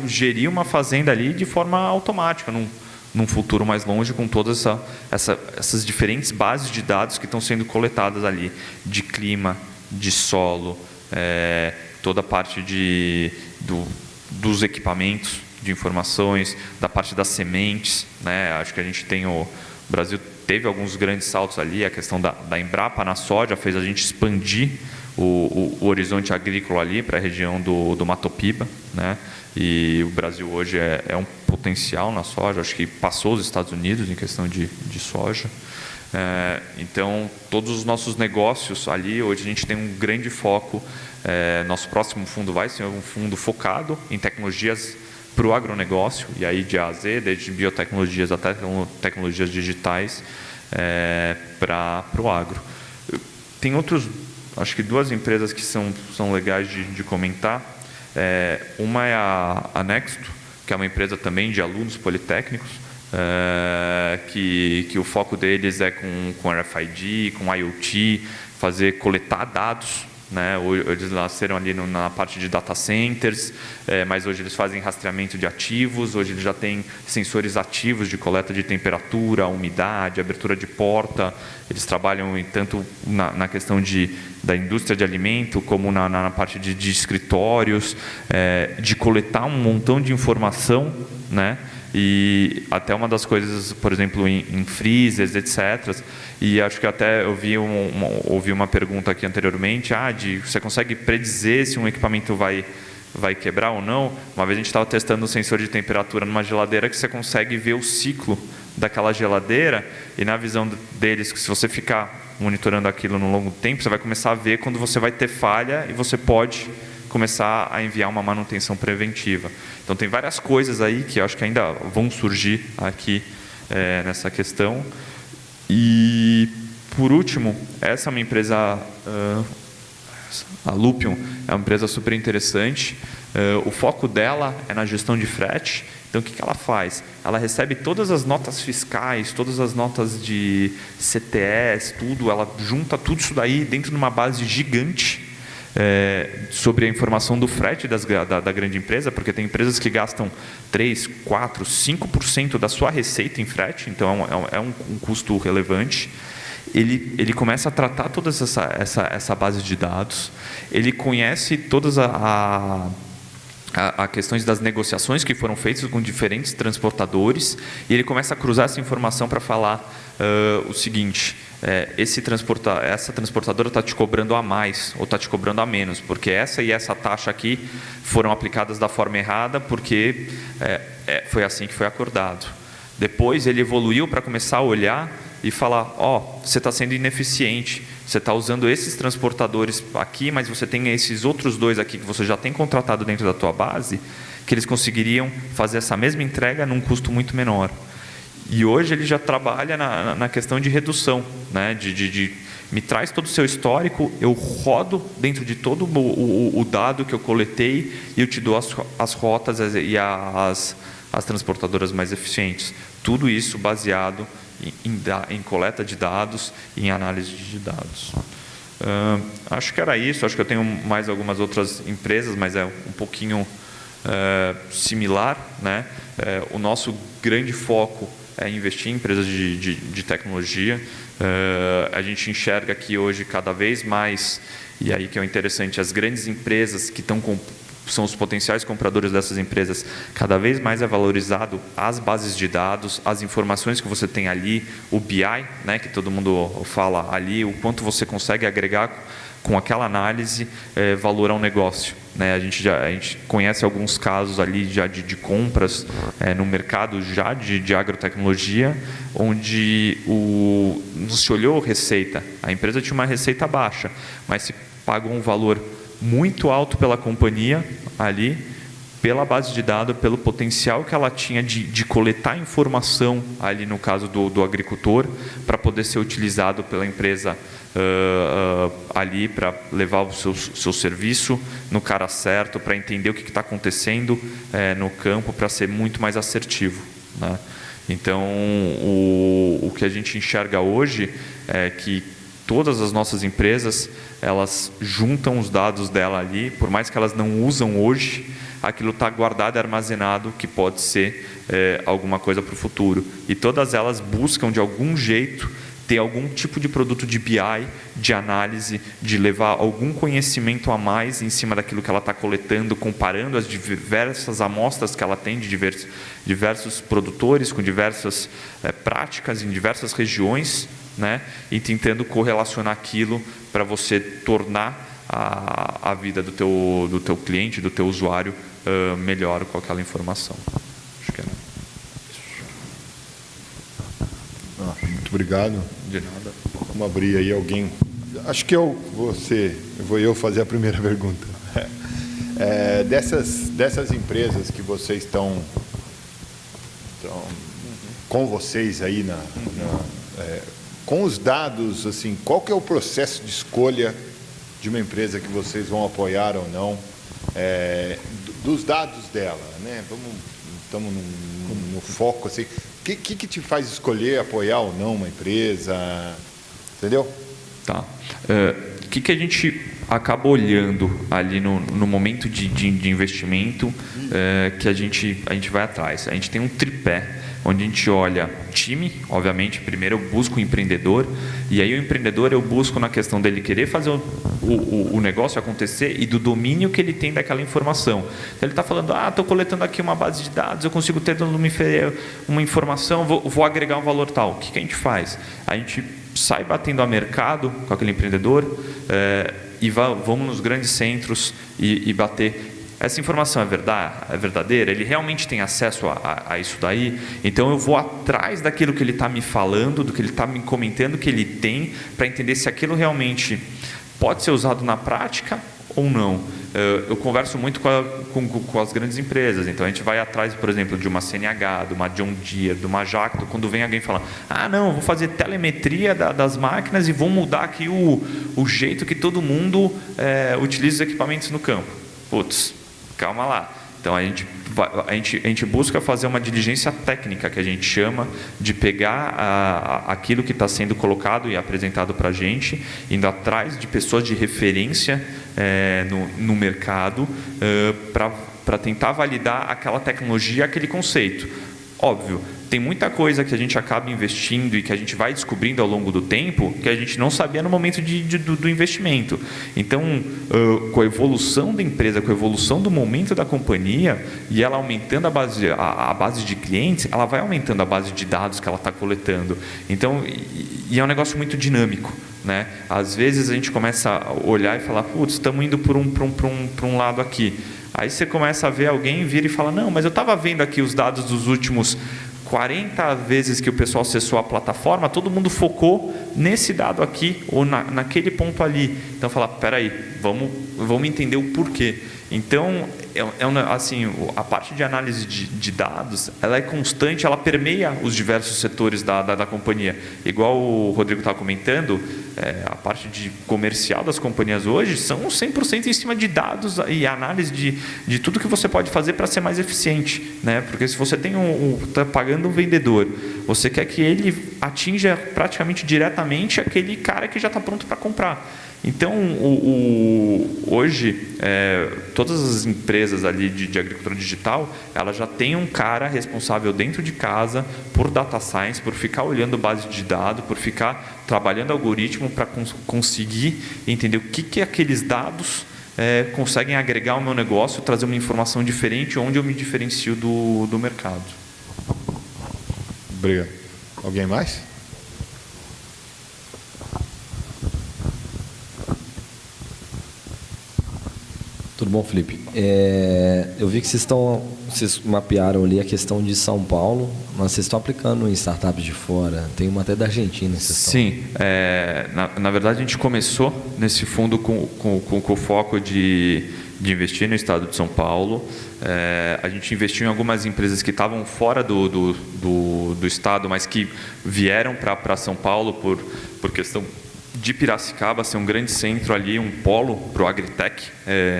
gerir uma fazenda ali de forma automática, num futuro mais longe, com todas essas diferentes bases de dados que estão sendo coletadas ali, de clima, de solo, toda a parte dos equipamentos de informações, da parte das sementes, né? Acho que o Brasil teve alguns grandes saltos ali. A questão da Embrapa na soja fez a gente expandir o horizonte agrícola ali para a região do Mato Piba, né? E o Brasil hoje é um potencial na soja, acho que passou os Estados Unidos em questão de soja. Então, todos os nossos negócios ali, hoje a gente tem um grande foco. Nosso próximo fundo vai ser um fundo focado em tecnologias para o agronegócio, e aí de A a Z, desde biotecnologias até tecnologias digitais para o agro. Tem acho que 2 empresas que são legais de comentar. Uma é a Nexto, que é uma empresa também de alunos politécnicos, que o foco deles é com RFID, com IoT, coletar dados, né? Eles nasceram ali na parte de data centers, mas hoje eles fazem rastreamento de ativos. Hoje eles já têm sensores ativos de coleta de temperatura, umidade, abertura de porta. Eles trabalham tanto na questão da indústria de alimento, como na parte de escritórios, de coletar um montão de informação, né? E até uma das coisas, por exemplo, em freezers, etc. E acho que até eu ouvi uma pergunta aqui anteriormente, de você consegue predizer se um equipamento vai quebrar ou não? Uma vez a gente estava testando um sensor de temperatura numa geladeira que você consegue ver o ciclo daquela geladeira, e na visão deles, que se você ficar monitorando aquilo no longo tempo, você vai começar a ver quando você vai ter falha e você pode começar a enviar uma manutenção preventiva. Então tem várias coisas aí que eu acho que ainda vão surgir aqui nessa questão. E por último, essa é uma empresa, a Lupion, é uma empresa super interessante. O foco dela é na gestão de frete. Então, o que ela faz? Ela recebe todas as notas fiscais, todas as notas de CTS, tudo, ela junta tudo isso daí dentro de uma base gigante sobre a informação do frete da grande empresa, porque tem empresas que gastam 3%, 4%, 5% da sua receita em frete, então é um custo relevante. Ele começa a tratar toda essa base de dados, ele conhece todas a questões das negociações que foram feitas com diferentes transportadores, e ele começa a cruzar essa informação para falar o seguinte: essa transportadora está te cobrando a mais ou está te cobrando a menos, porque essa e essa taxa aqui foram aplicadas da forma errada, porque foi assim que foi acordado. Depois ele evoluiu para começar a olhar e falar: você está sendo ineficiente, você está usando esses transportadores aqui, mas você tem esses outros dois aqui que você já tem contratado dentro da tua base, que eles conseguiriam fazer essa mesma entrega num custo muito menor. E hoje ele já trabalha na questão de redução, né? de me traz todo o seu histórico, eu rodo dentro de todo o dado que eu coletei e eu te dou as rotas e as transportadoras mais eficientes. Tudo isso baseado em coleta de dados e em análise de dados. Acho que era isso. Acho que eu tenho mais algumas outras empresas, mas é um pouquinho similar, né? O nosso grande foco é investir em empresas de tecnologia. A gente enxerga aqui hoje cada vez mais, e aí que é o interessante, as grandes empresas que são os potenciais compradores dessas empresas, cada vez mais é valorizado as bases de dados, as informações que você tem ali, o BI, né, que todo mundo fala ali, o quanto você consegue agregar com aquela análise valor ao negócio, né? A gente conhece alguns casos ali já de compras no mercado já de agrotecnologia, onde não se olhou receita, a empresa tinha uma receita baixa, mas se pagou um valor muito alto pela companhia ali, pela base de dados, pelo potencial que ela tinha de coletar informação ali no caso do agricultor, para poder ser utilizado pela empresa ali para levar o seu serviço no cara certo, para entender o que está acontecendo no campo, para ser muito mais assertivo, né? Então, o que a gente enxerga hoje é que todas as nossas empresas, elas juntam os dados dela ali, por mais que elas não usam hoje, aquilo está guardado e armazenado, que pode ser alguma coisa para o futuro. E todas elas buscam, de algum jeito, ter algum tipo de produto de BI, de análise, de levar algum conhecimento a mais em cima daquilo que ela está coletando, comparando as diversas amostras que ela tem de diversos produtores, com diversas práticas em diversas regiões, né? E tentando correlacionar aquilo para você tornar a vida do teu cliente, do teu usuário melhor com aquela informação. Acho que era isso. Muito obrigado. De nada. Vamos abrir aí alguém. Acho que vou eu fazer a primeira pergunta. Dessas empresas que vocês estão com vocês aí com os dados, assim, qual que é o processo de escolha de uma empresa que vocês vão apoiar ou não, dos dados dela, né? Estamos no foco, assim, o que te faz escolher apoiar ou não uma empresa, entendeu? Tá. O que a gente acaba olhando ali no momento de investimento que a gente vai atrás? A gente tem um tripé onde a gente olha time, obviamente, primeiro eu busco o empreendedor, e aí o empreendedor eu busco na questão dele querer fazer o negócio acontecer e do domínio que ele tem daquela informação. Então, ele está falando, estou coletando aqui uma base de dados, eu consigo ter uma informação, vou agregar um valor tal. O que a gente faz? A gente sai batendo a mercado com aquele empreendedor e vamos nos grandes centros e bater. Essa informação é verdadeira? Ele realmente tem acesso a isso daí? Então eu vou atrás daquilo que ele está me falando, do que ele está me comentando que ele tem, para entender se aquilo realmente pode ser usado na prática ou não. Eu converso muito com as grandes empresas, então a gente vai atrás, por exemplo, de uma CNH, de uma John Deere, de uma Jacto, quando vem alguém falar, não, vou fazer telemetria das máquinas e vou mudar aqui o jeito que todo mundo utiliza os equipamentos no campo. Putz, calma lá. Então a gente busca fazer uma diligência técnica, que a gente chama, de pegar aquilo que está sendo colocado e apresentado para a gente, indo atrás de pessoas de referência no mercado, para tentar validar aquela tecnologia, aquele conceito. Óbvio, tem muita coisa que a gente acaba investindo e que a gente vai descobrindo ao longo do tempo que a gente não sabia no momento do investimento. Então, com a evolução da empresa, com a evolução do momento da companhia, e ela aumentando a base de clientes, ela vai aumentando a base de dados que ela está coletando. Então, e é um negócio muito dinâmico, né? Às vezes a gente começa a olhar e falar, putz, estamos indo por um lado aqui. Aí você começa a ver alguém vir e fala, não, mas eu estava vendo aqui os dados dos últimos 40 vezes que o pessoal acessou a plataforma, todo mundo focou nesse dado aqui ou naquele ponto ali. Então, falar, peraí, vamos entender o porquê. Então, assim, a parte de análise de dados, ela é constante, ela permeia os diversos setores da companhia. Igual o Rodrigo estava comentando, a parte de comercial das companhias hoje são 100% em cima de dados e análise de tudo que você pode fazer para ser mais eficiente, né? Porque se você está pagando um vendedor, você quer que ele atinja praticamente diretamente aquele cara que já está pronto para comprar. Então, hoje, todas as empresas ali de agricultura digital, ela já tem um cara responsável dentro de casa por data science, por ficar olhando base de dados, por ficar trabalhando algoritmo para conseguir entender o que aqueles dados conseguem agregar ao meu negócio, trazer uma informação diferente, onde eu me diferencio do mercado. Obrigado. Alguém mais? Tudo bom, Felipe? Eu vi que vocês mapearam ali a questão de São Paulo, mas vocês estão aplicando em startups de fora. Tem uma até da Argentina. Sim. Na verdade, a gente começou nesse fundo com o foco de investir no estado de São Paulo. A gente investiu em algumas empresas que estavam fora do estado, mas que vieram para São Paulo por questão de Piracicaba ser um grande centro ali, um polo para o agritech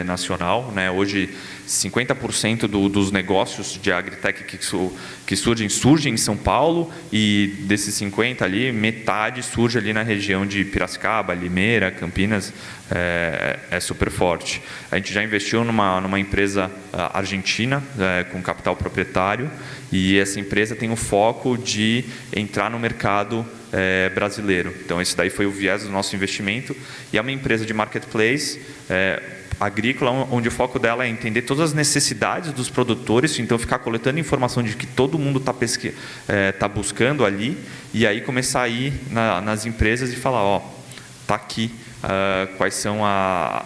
nacional, né? Hoje 50% dos negócios de agritech que surgem em São Paulo, e desses 50 ali, metade surge ali na região de Piracicaba, Limeira, Campinas, é super forte. A gente já investiu numa empresa argentina com capital proprietário, e essa empresa tem o foco de entrar no mercado brasileiro. Então, esse daí foi o viés do nosso investimento, e é uma empresa de marketplace agrícola, onde o foco dela é entender todas as necessidades dos produtores, então ficar coletando informação de que todo mundo está buscando ali, e aí começar a ir nas empresas e falar, está aqui quais são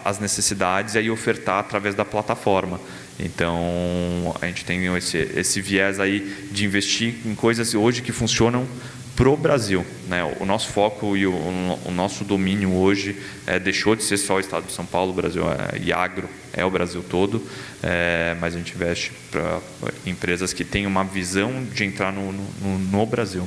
as necessidades, e aí ofertar através da plataforma. Então, a gente tem esse viés aí de investir em coisas hoje que funcionam para o Brasil, né? O nosso foco e o nosso domínio hoje deixou de ser só o estado de São Paulo, o Brasil e agro é o Brasil todo, mas a gente investe para empresas que têm uma visão de entrar no Brasil.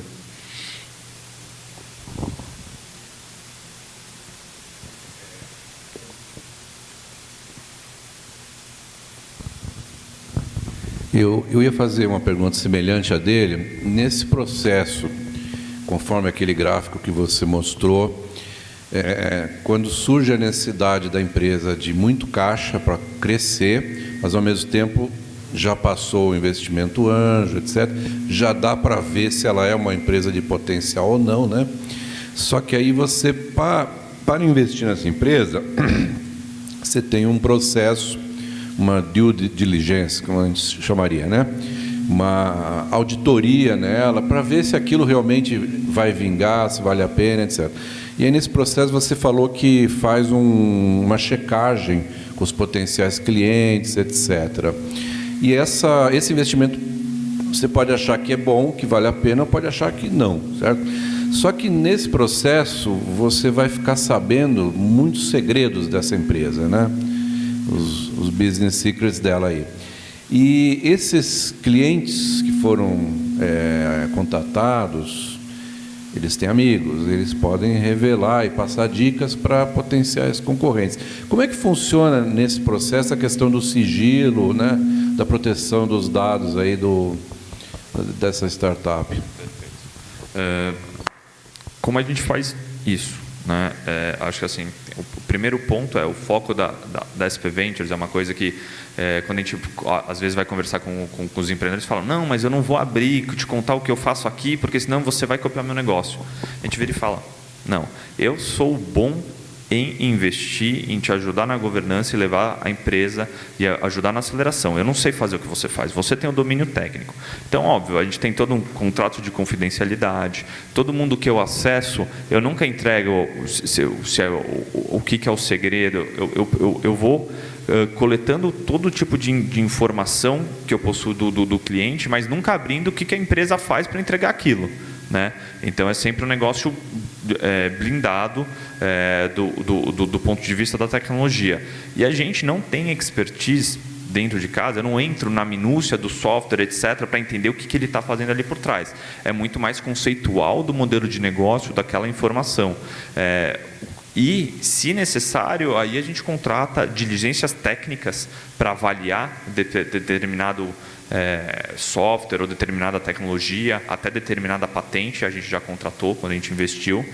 Eu ia fazer uma pergunta semelhante à dele. Nesse processo, conforme aquele gráfico que você mostrou, quando surge a necessidade da empresa de muito caixa para crescer, mas ao mesmo tempo já passou o investimento anjo, etc. Já dá para ver se ela é uma empresa de potencial ou não, né? Só que aí você, para investir nessa empresa, você tem um processo, uma due diligence, como a gente chamaria, né? Uma auditoria nela, para ver se aquilo realmente vai vingar, se vale a pena, etc. E aí, nesse processo, você falou que faz uma checagem com os potenciais clientes, etc. E esse investimento, você pode achar que é bom, que vale a pena, ou pode achar que não, certo? Só que nesse processo, você vai ficar sabendo muitos segredos dessa empresa, né? Os business secrets dela aí. E esses clientes que foram contatados, eles têm amigos, eles podem revelar e passar dicas para potenciais concorrentes. Como é que funciona nesse processo a questão do sigilo, né, da proteção dos dados aí dessa startup? Como a gente faz isso, né? Acho que assim, o primeiro ponto é o foco da SP Ventures, é uma coisa que quando a gente às vezes vai conversar com os empreendedores, falam, não, mas eu não vou abrir, te contar o que eu faço aqui, porque senão você vai copiar meu negócio. A gente vira e fala, não, eu sou bom em investir, em te ajudar na governança e levar a empresa e ajudar na aceleração. Eu não sei fazer o que você faz, você tem o domínio técnico. Então, óbvio, a gente tem todo um contrato de confidencialidade, todo mundo que eu acesso, eu nunca entrego o que é o segredo, eu vou coletando todo tipo de informação que eu possuo do cliente, mas nunca abrindo o que a empresa faz para entregar aquilo, né? Então, é sempre um negócio blindado do ponto de vista da tecnologia. E a gente não tem expertise dentro de casa, eu não entro na minúcia do software, etc., para entender o que ele está fazendo ali por trás. É muito mais conceitual do modelo de negócio, daquela informação. E, se necessário, aí a gente contrata diligências técnicas para avaliar determinado software ou determinada tecnologia, até determinada patente, a gente já contratou quando a gente investiu,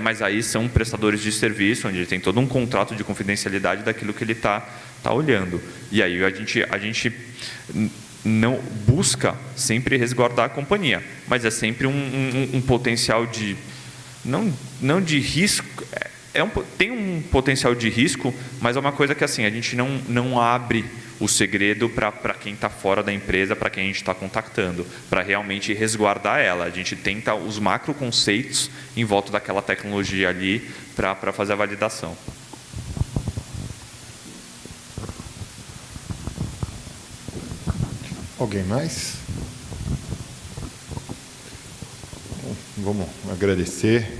mas aí são prestadores de serviço, onde tem todo um contrato de confidencialidade daquilo que ele está olhando. E aí a gente não busca sempre resguardar a companhia, mas é sempre um potencial de... não de risco... tem um potencial de risco, mas é uma coisa que assim, a gente não abre o segredo para quem está fora da empresa, para quem a gente está contactando, para realmente resguardar ela. A gente tenta os macro conceitos em volta daquela tecnologia ali para fazer a validação. Alguém mais? Vamos agradecer